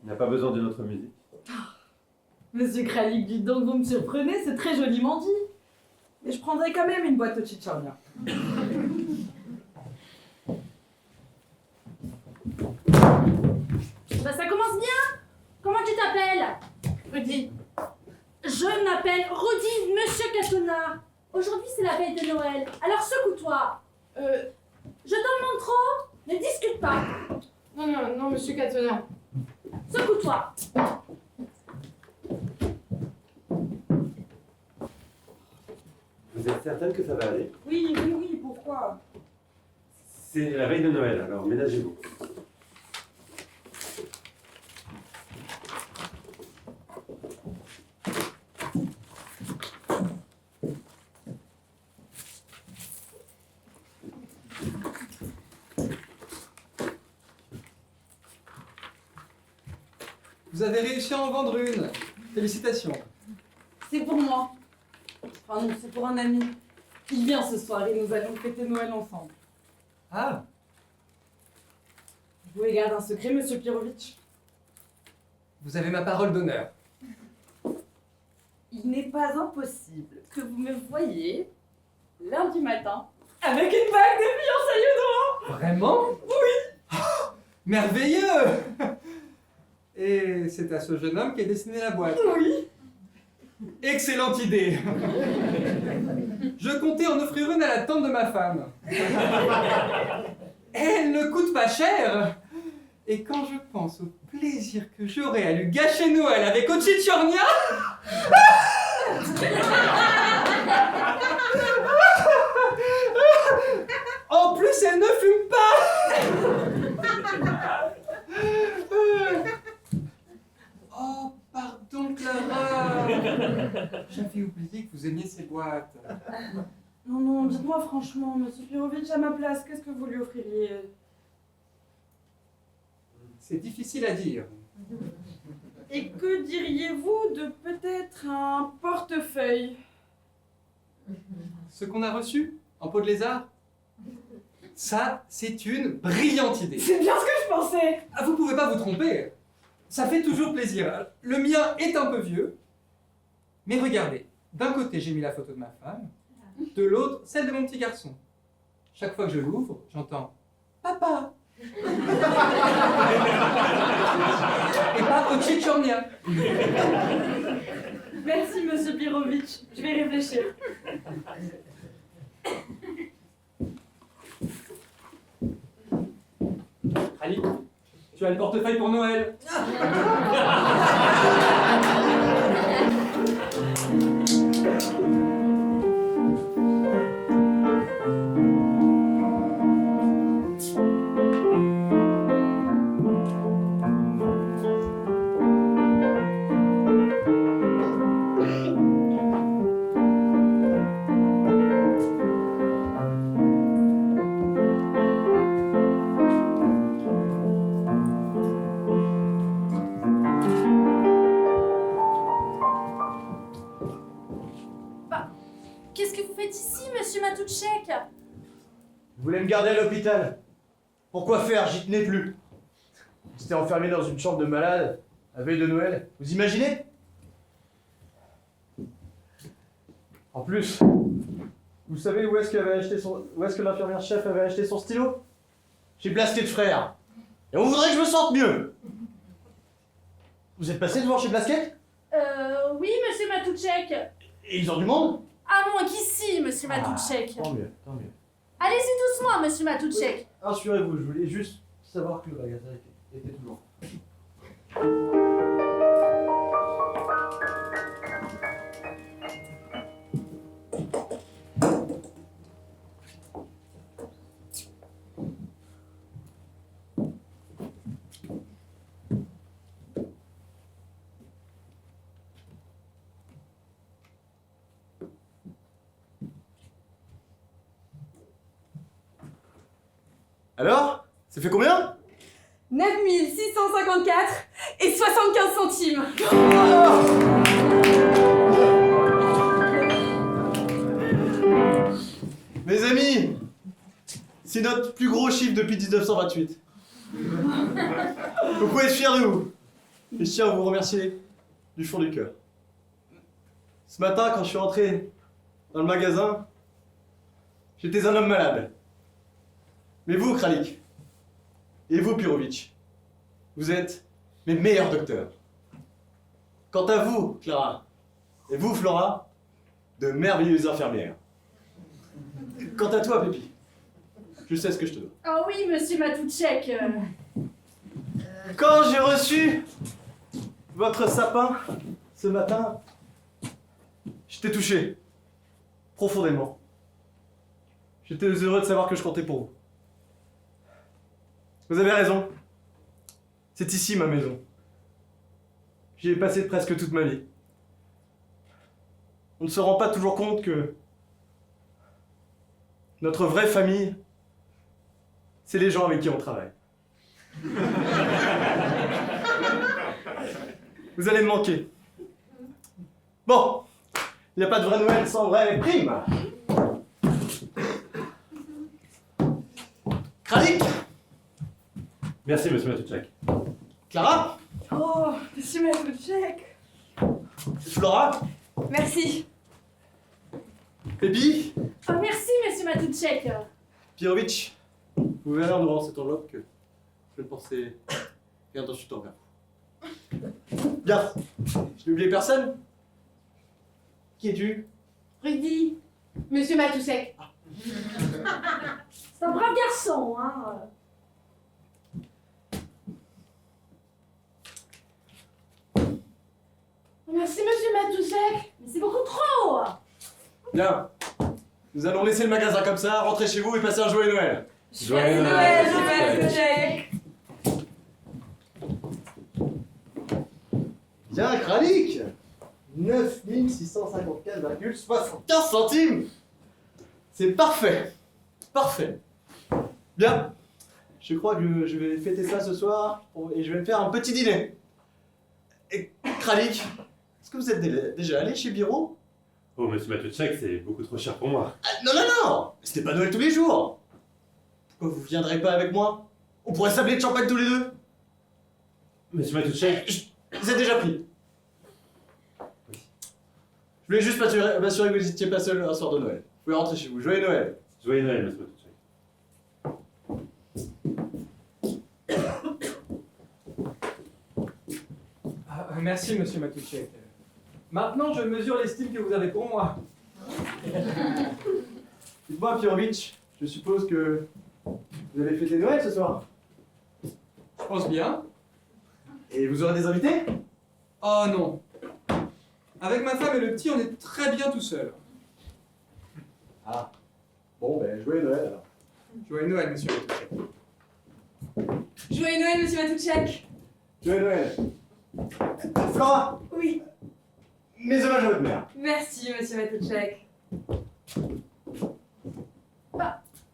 Il n'a pas besoin d'une autre musique. Monsieur Kralik, dites donc, vous me surprenez, c'est très joliment dit. Mais je prendrai quand même une boîte au Chichornia. Bah, ça commence bien. Comment tu t'appelles? Rudy. Je m'appelle Rudy, monsieur Catona. Aujourd'hui, c'est la veille de Noël. Alors secoue-toi. Je t'en demande trop? Ne discute pas. Non, monsieur Catona. Secoue-toi. Vous êtes certaine que ça va aller? Oui, pourquoi? C'est la veille de Noël, alors ménagez-vous. Vous avez réussi à en vendre une. Félicitations. C'est pour moi. Enfin non, c'est pour un ami. Il vient ce soir et nous allons fêter Noël ensemble. Ah, Vous voulez garder un secret, monsieur Pirovitch? vous avez ma parole d'honneur. Il n'est pas impossible que vous me voyiez lundi matin avec une bague de fiançailles au doigt. Vraiment? Oui. Merveilleux. Et c'est à ce jeune homme qu'est destinée la boîte. Oui. Excellente idée. Je comptais en offrir une à la tante de ma femme. Elle ne coûte pas cher. Et quand je pense au plaisir que j'aurai à lui gâcher Noël avec Ochichornia... En plus, elle ne fume pas. Oh, pardon, Clara. J'avais oublié que vous aimiez ces boîtes. Non, dites-moi franchement, monsieur Pirovitch, à ma place, qu'est-ce que vous lui offririez? C'est difficile à dire. Et que diriez-vous de peut-être un portefeuille? Ce qu'on a reçu en peau de lézard, ça, c'est une brillante idée. C'est bien ce que je pensais. Ah, vous pouvez pas vous tromper. Ça fait toujours plaisir. Le mien est un peu vieux, mais regardez. D'un côté, j'ai mis la photo de ma femme, de l'autre, celle de mon petit garçon. Chaque fois que je l'ouvre, j'entends « Papa !» Et pas « Ochichornia !» Merci, monsieur Pirovitch. Je vais réfléchir. Ali, tu as le portefeuille pour Noël. monsieur Matoutchek. Vous voulez me garder à l'hôpital? Pourquoi faire? J'y tenais plus. J'étais enfermé dans une chambre de malade, à veille de Noël. Vous imaginez? En plus, vous savez où est-ce que l'infirmière chef avait acheté son stylo? Chez Blasquet de Frères. Et on voudrait que je me sente mieux. Vous êtes passé devant chez Blasquet? Oui, monsieur Matoutchek. Et ils ont du monde? À moins qu'ici, monsieur Matoutchek. Tant mieux, tant mieux. Allez-y doucement, monsieur Matoutchek. Rassurez-vous, je voulais juste savoir que le magasin était toujours. Alors? Ça fait combien? 9654 et 75 centimes. Mes amis, c'est notre plus gros chiffre depuis 1928. Vous pouvez être fiers de vous. Et je tiens à vous remercier du fond du cœur. Ce matin, quand je suis rentré dans le magasin, j'étais un homme malade. Mais vous, Kralik, et vous, Pirovic, vous êtes mes meilleurs docteurs. Quant à vous, Clara, et vous, Flora, de merveilleuses infirmières. Quant à toi, Pépi, je sais ce que je te dois. Oh oui, monsieur Matoutchek. Quand j'ai reçu votre sapin ce matin, j'étais touché, profondément. J'étais heureux de savoir que je comptais pour vous. Vous avez raison. C'est ici ma maison. J'y ai passé presque toute ma vie. On ne se rend pas toujours compte que notre vraie famille, c'est les gens avec qui on travaille. Vous allez me manquer. Bon, il n'y a pas de vrai Noël sans vraie prime. Kralik, Merci, monsieur Matoutchek. Clara, Oh, monsieur Matoutchek. Flora, Merci. Pépi, Oh merci, monsieur Matoutchek. Pirovic, vous verrez en ouvrant cette enveloppe que je ne pensais rien d'ensuite envers vous. Bien, je n'ai oublié personne. Qui es-tu? Rudy. Monsieur Matoutchek. C'est un brave garçon, hein. Merci, monsieur Matoutchek. Mais c'est beaucoup trop. Bien, nous allons laisser le magasin comme ça, rentrer chez vous et passer un joyeux Noël. Joyeux Noël, monsieur Matoutchek. Bien, Kralik, 9654,75 centimes. C'est parfait. Parfait. Bien. Je crois que je vais fêter ça ce soir et je vais me faire un petit dîner. Et Kralik, est-ce que vous êtes déjà allé chez Biro? Oh, monsieur Matoutchek, c'est beaucoup trop cher pour moi. Ah, non, non, non! C'était pas Noël tous les jours! Pourquoi vous viendrez pas avec moi? On pourrait s'appeler de champagne tous les deux! Monsieur Matoutchek, Vous êtes déjà pris. Je voulais juste m'assurer que vous n'étiez pas seul un soir de Noël. Vous pouvez rentrer chez vous. Joyeux Noël! joyeux Noël, monsieur Matoutchek. Merci, monsieur Matoutchek. Maintenant, je mesure l'estime que vous avez pour moi. Dites-moi, Pirovic, je suppose que vous allez fêter Noël ce soir. Je pense bien. Et vous aurez des invités? Oh non. Avec ma femme et le petit, on est très bien tout seul. Ah. Bon, ben, joyeux Noël alors. Joyeux Noël, monsieur Matoutchek. Joyeux Noël, monsieur Matoutchek. Joyeux Noël. Flora, Oui. mes hommages à votre mère. Merci, monsieur Matoutchek.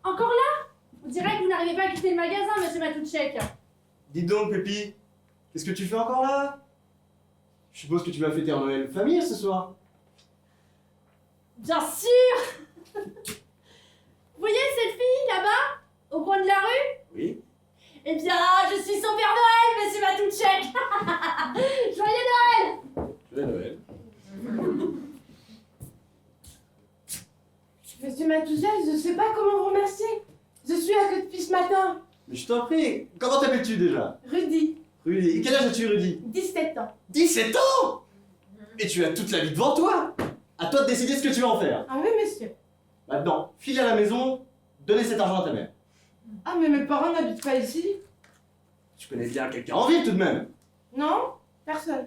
Encore là? On dirait que vous n'arrivez pas à quitter le magasin, monsieur Matoutchek. Dis donc, Pépi, qu'est-ce que tu fais encore là? Je suppose que tu vas fêter un Noël famille ce soir. Bien sûr. Vous voyez cette fille là-bas, au coin de la rue? Oui. Eh bien, je suis son Père Noël, monsieur Matouchek. Joyeux Noël. Joyeux Noël. Monsieur Matouchek, je sais pas comment vous remercier. Je suis à côté depuis ce matin. Mais je t'en prie, comment t'appelles-tu déjà? Rudy, Rudy. Et quel âge as-tu, Rudy? 17 ans. 17 ans! Et tu as toute la vie devant toi! À toi de décider ce que tu vas en faire. Ah oui, monsieur. Maintenant, file à la maison, donnez cet argent à ta mère. Ah, mais mes parents n'habitent pas ici. Tu connais bien quelqu'un en ville tout de même. Non, personne.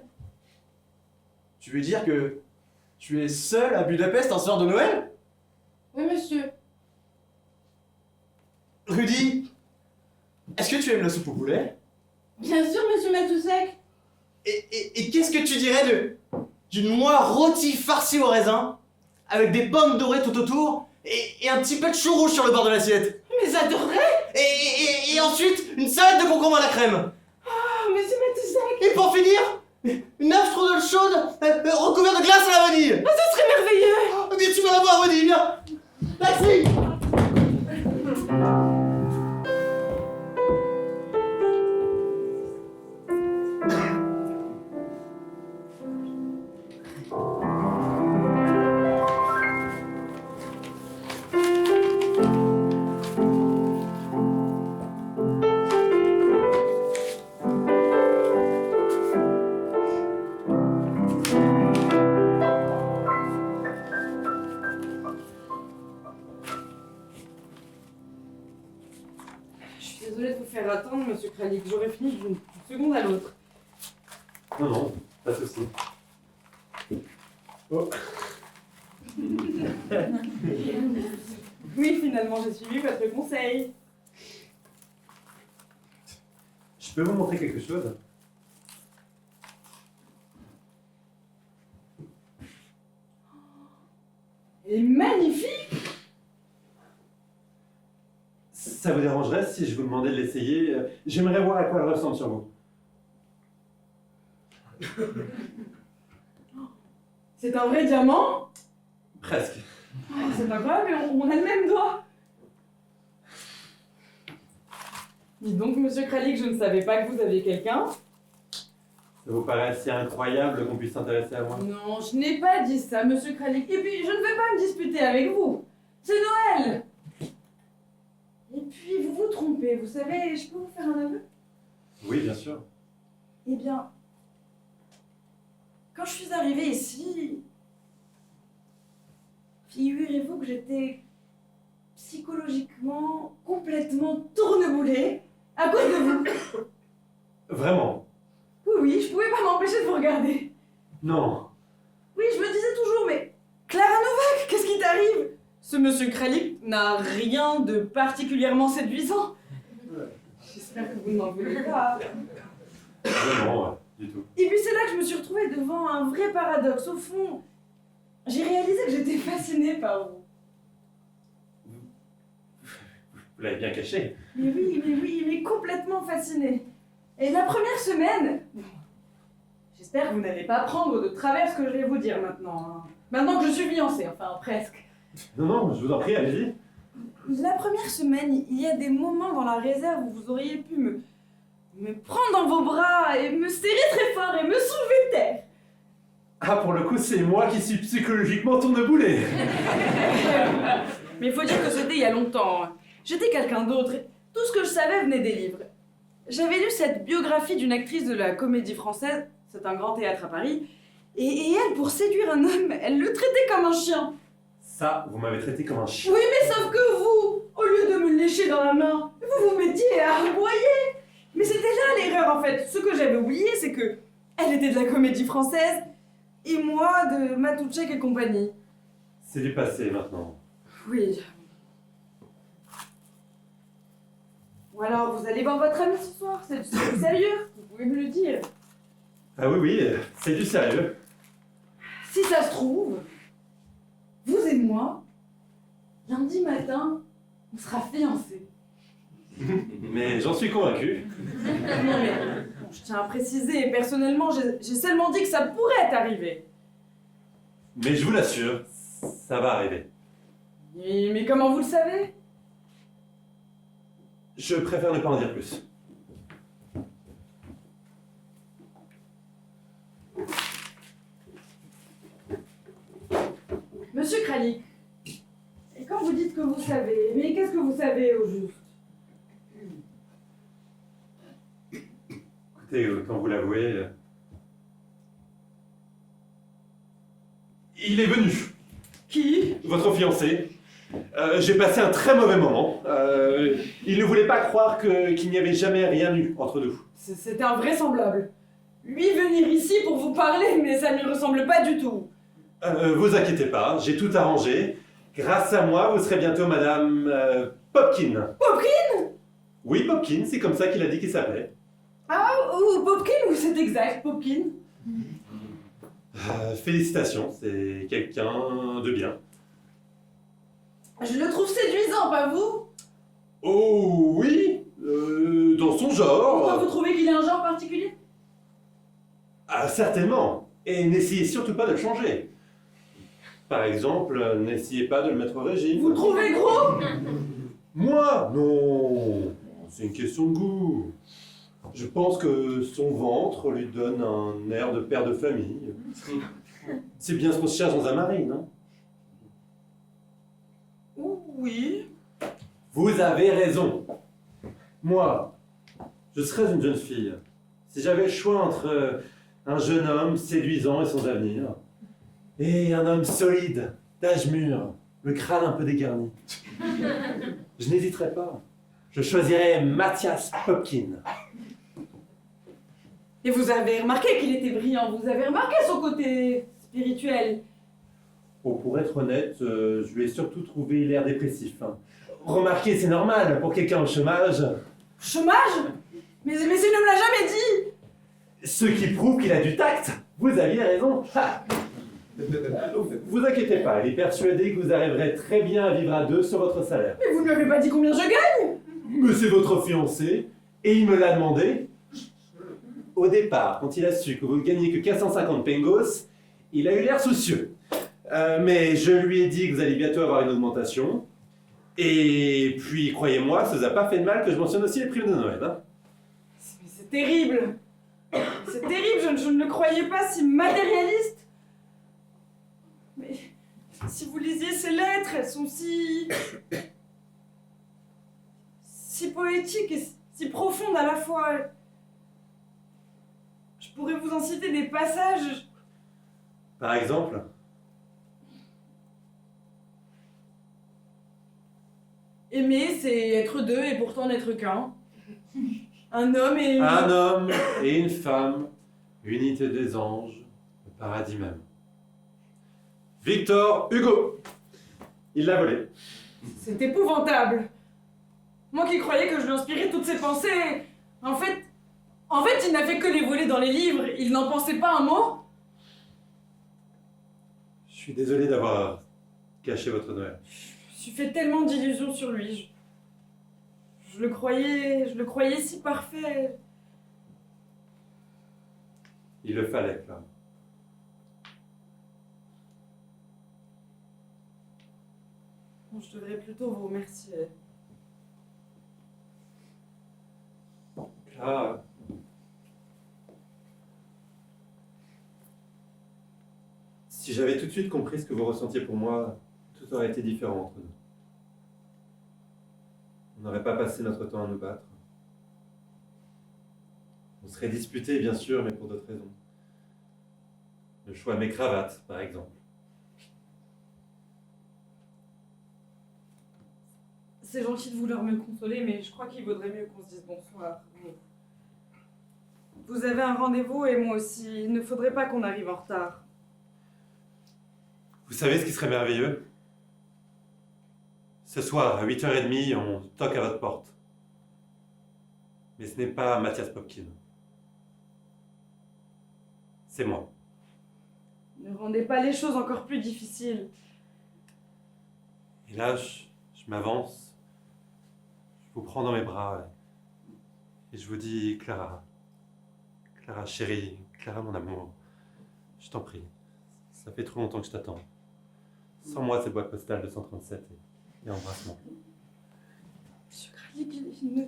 Tu veux dire que tu es seul à Budapest en soir de Noël? Oui, monsieur. Rudy, est-ce que tu aimes la soupe au poulet? Bien sûr, monsieur Matouchek. Et qu'est-ce que tu dirais d'une noix rôtie farcie au raisin, avec des pommes dorées tout autour, et un petit peu de chou rouge sur le bord de l'assiette? Mais j'adorerais. Et ensuite, une salade de concombre à la crème. Ah, monsieur Matouchek. Et pour finir, une œuf strudel chaude, recouverte de glace à la vanille. Ah, ce serait merveilleux. Viens, tu vas la voir, Rudy, viens. Taxi. Je suis désolée de vous faire attendre, monsieur Kralik. J'aurais fini d'une seconde à l'autre. Non, non, pas de souci. Oh. Oui, finalement, j'ai suivi votre conseil. Je peux vous montrer quelque chose? Elle est magnifique. Ça vous dérangerait si je vous demandais de l'essayer? J'aimerais voir à quoi elle ressemble sur vous. C'est un vrai diamant? Presque. Ah, c'est incroyable, mais on a le même doigt. Dites donc, monsieur Kralik, je ne savais pas que vous aviez quelqu'un. Ça vous paraît si incroyable qu'on puisse s'intéresser à moi? Non, je n'ai pas dit ça, monsieur Kralik. Et puis, je ne vais pas me disputer avec vous. C'est Noël. Et puis, vous vous trompez. Vous savez, je peux vous faire un aveu? Oui, bien sûr. Eh bien, quand je suis arrivée ici, figurez-vous que j'étais psychologiquement complètement tourneboulée à cause de vous. Vraiment? Oui, oui, je pouvais pas m'empêcher de vous regarder. Non. Oui, je me disais toujours, mais Clara Novak, qu'est-ce qui t'arrive? Ce monsieur Kralik n'a rien de particulièrement séduisant. J'espère que vous n'en voulez pas. Vraiment, ouais, du tout. Et puis c'est là que je me suis retrouvée devant un vrai paradoxe. Au fond, j'ai réalisé que j'étais fascinée par vous. Vous l'avez bien caché. Mais complètement fascinée. Et la première semaine... J'espère que vous n'allez pas prendre de travers ce que je vais vous dire maintenant. Hein. Maintenant que je suis fiancée, enfin presque. Non, non, je vous en prie, allez-y. La première semaine, il y a des moments dans la réserve où vous auriez pu me prendre dans vos bras et me serrer très fort et me soulever de terre. Ah, pour le coup, c'est moi qui suis psychologiquement tourneboulé. Mais il faut dire que c'était il y a longtemps. J'étais quelqu'un d'autre et tout ce que je savais venait des livres. J'avais lu cette biographie d'une actrice de la Comédie Française, c'est un grand théâtre à Paris, et elle, pour séduire un homme, elle le traitait comme un chien. Ça, vous m'avez traité comme un chien. Oui, mais sauf que vous, au lieu de me lécher dans la main, vous vous mettiez à aboyer. Mais c'était là l'erreur en fait. Ce que j'avais oublié, c'est que elle était de la Comédie Française et moi de Matouchek et compagnie. C'est du passé maintenant. Oui. Ou alors, vous allez voir votre ami ce soir, c'est du sérieux, vous pouvez me le dire. Ah oui, oui, c'est du sérieux. Si ça se trouve, vous et moi, lundi matin, on sera fiancés. Mais j'en suis convaincu. Non mais, bon, je tiens à préciser, personnellement, j'ai seulement dit que ça pourrait arriver. Mais je vous l'assure, ça va arriver. Mais comment vous le savez? Je préfère ne pas en dire plus. Monsieur Kralik, et quand vous dites que vous savez, mais qu'est-ce que vous savez au juste? Écoutez, quand vous l'avouez... Il est venu. Qui? Votre fiancé. J'ai passé un très mauvais moment. Il ne voulait pas croire qu'il n'y avait jamais rien eu entre nous. C'est invraisemblable. Lui venir ici pour vous parler, mais ça ne lui ressemble pas du tout. Vous inquiétez pas, j'ai tout arrangé. Grâce à moi, vous serez bientôt Madame Popkin. Popkin? Oui, Popkin, c'est comme ça qu'il a dit qu'il s'appelait. Ah, ou Popkin, ou c'est exact, Popkin. Félicitations, c'est quelqu'un de bien. Je le trouve séduisant, pas vous? Oh oui, dans son genre. Pourquoi vous trouvez qu'il a un genre particulier? Ah, certainement. Et n'essayez surtout pas de le changer. Par exemple, n'essayez pas de le mettre au régime. Vous le trouvez gros? Moi? Non. C'est une question de goût. Je pense que son ventre lui donne un air de père de famille. C'est bien ce qu'on se cherche dans un mari, non? Oui. Vous avez raison. Moi, je serais une jeune fille. Si j'avais le choix entre un jeune homme séduisant et sans avenir, et un homme solide, d'âge mûr, le crâne un peu dégarni, je n'hésiterais pas. Je choisirais Mathias Popkin. Et vous avez remarqué qu'il était brillant, vous avez remarqué son côté spirituel. Oh, pour être honnête, je lui ai surtout trouvé l'air dépressif. Hein. Remarquez, c'est normal pour quelqu'un au chômage. Chômage? Mais il ne me l'a jamais dit. Ce qui prouve qu'il a du tact. Vous aviez raison. Ha. Vous inquiétez pas, il est persuadé que vous arriverez très bien à vivre à deux sur votre salaire. Mais vous ne m'avez pas dit combien je gagne. Mais c'est votre fiancé, et il me l'a demandé. Au départ, quand il a su que vous ne gagnez que 450 pengos, il a eu l'air soucieux. Mais je lui ai dit que vous allez bientôt avoir une augmentation. Et puis, croyez-moi, ça vous a pas fait de mal que je mentionne aussi les primes de Noël. Hein. Mais c'est terrible. C'est terrible, je ne le croyais pas si matérialiste. Mais si vous lisiez ces lettres, elles sont si poétiques et si profondes à la fois. Je pourrais vous en citer des passages. Par exemple, Aimer, c'est être deux et pourtant n'être qu'un. Un homme et une... un homme et une femme, unité des anges, le paradis même. Victor Hugo. Il l'a volé. C'est épouvantable. Moi qui croyais que je lui inspirais toutes ces pensées, en fait, il n'a fait que les voler dans les livres. Il n'en pensait pas un mot. Je suis désolé d'avoir caché votre Noël. Je me suis fait tellement d'illusions sur lui. Je le croyais si parfait. Il le fallait, Clara. Bon, je devrais plutôt vous remercier. Clara. Si j'avais tout de suite compris ce que vous ressentiez pour moi, tout aurait été différent entre nous. On n'aurait pas passé notre temps à nous battre. On serait disputés, bien sûr, mais pour d'autres raisons. Le choix de mes cravates, par exemple. C'est gentil de vouloir me consoler, mais je crois qu'il vaudrait mieux qu'on se dise bonsoir. Vous avez un rendez-vous et moi aussi. Il ne faudrait pas qu'on arrive en retard. Vous savez ce qui serait merveilleux? Ce soir, à 8h30, on toque à votre porte. Mais ce n'est pas Mathias Popkin. C'est moi. Ne rendez pas les choses encore plus difficiles. Et là, je m'avance, je vous prends dans mes bras et je vous dis, Clara, Clara chérie, Clara mon amour, je t'en prie, ça fait trop longtemps que je t'attends. Sans moi, cette boîte postale de 137 et embrasse-moi. Monsieur Graff. il ne...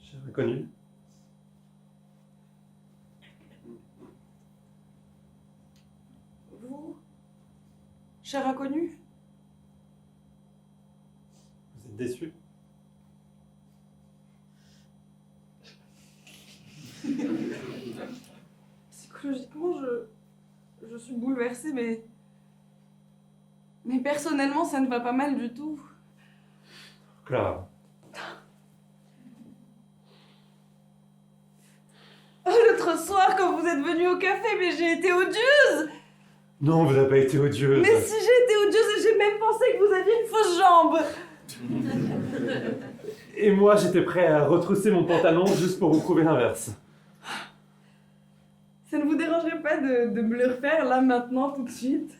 Cher inconnu. Vous, cher inconnu, Vous êtes déçu? psychologiquement, je suis bouleversée, mais personnellement, ça ne va pas mal du tout. Clara. Oh, l'autre soir, quand vous êtes venu au café, mais j'ai été odieuse. Non, vous n'avez pas été odieuse. Mais si j'ai été odieuse, et j'ai même pensé que vous aviez une fausse jambe. Et moi, j'étais prêt à retrousser mon pantalon juste pour vous prouver l'inverse. Ça ne vous dérangerait pas de me le refaire là, maintenant, tout de suite?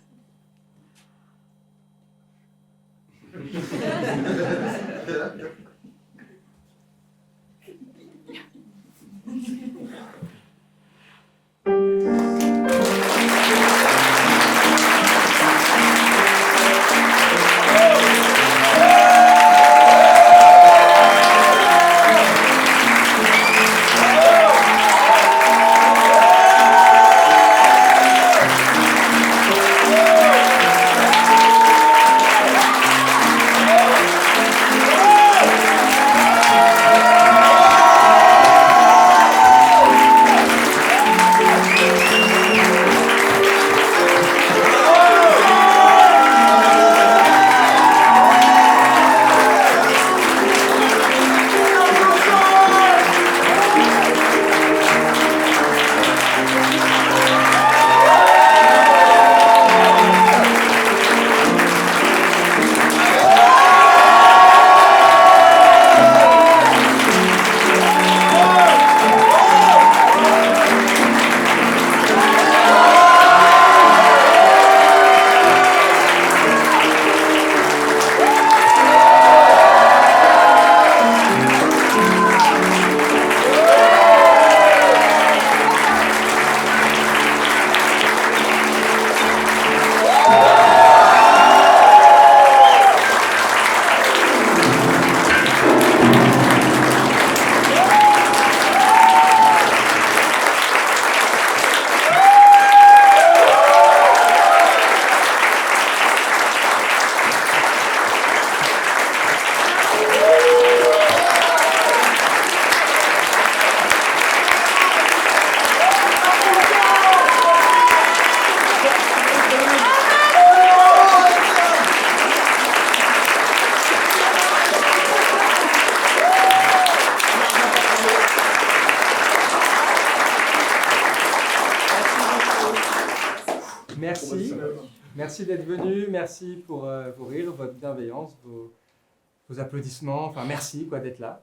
Merci d'être venu, merci pour vos rires, votre bienveillance, vos applaudissements, enfin merci quoi d'être là.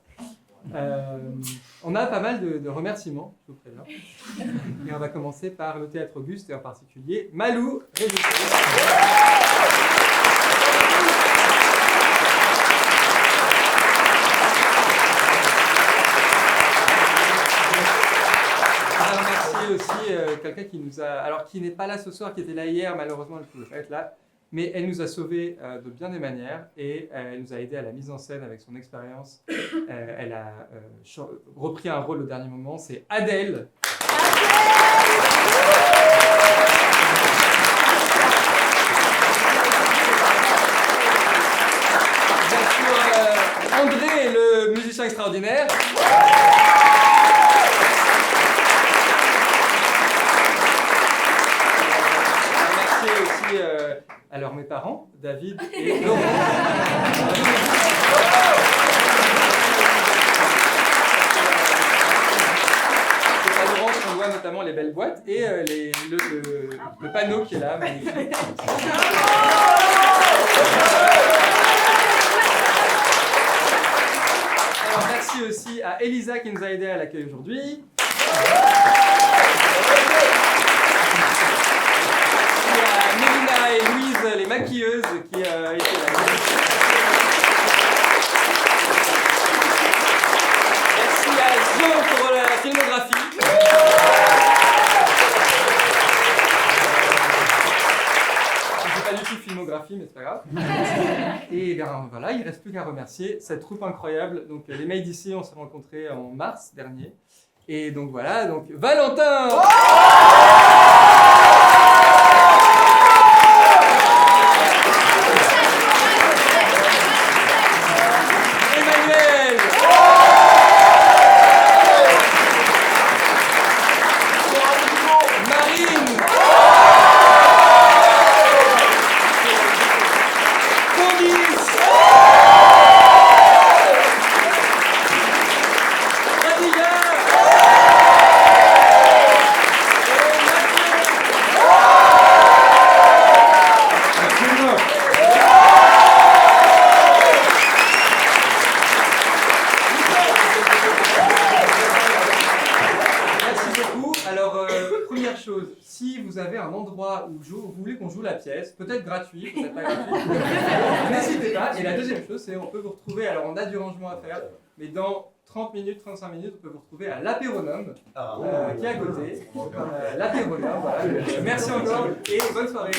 On a pas mal de remerciements, je vous préviens. Et on va commencer par le Théâtre Auguste et en particulier Malou, aussi quelqu'un qui nous a, alors qui n'est pas là ce soir, qui était là hier, malheureusement elle ne pouvait pas être là, mais elle nous a sauvés de bien des manières et elle nous a aidé à la mise en scène avec son expérience. Elle a repris un rôle au dernier moment, c'est Adèle. Bien sûr, André, le musicien extraordinaire. Alors mes parents, David et Laurent. C'est à Laurent qu'on voit notamment les belles boîtes et le panneau qui est là. Magnifique. Alors merci aussi à Elisa qui nous a aidés à l'accueil aujourd'hui. Et Louise, les maquilleuses, qui étaient là. filmographie, mais c'est pas grave. Et bien voilà, il ne reste plus qu'à remercier cette troupe incroyable. Donc les mails d'ici, on s'est rencontrés en mars dernier. Et donc voilà, donc Valentin. Emmanuel. Marine. Candice. Fadiga. Merci beaucoup. Alors, première chose, si vous avez un endroit où vous voulez qu'on joue la pièce, peut-être gratuit, peut-être pas gratuit, n'hésitez pas. Et la deuxième chose, c'est on peut vous retrouver, alors on a du rangement à faire, mais dans 30 minutes, 35 minutes, on peut vous retrouver à l'Apéronome, qui est à côté. L'Apéronome, voilà. Merci encore et bonne soirée.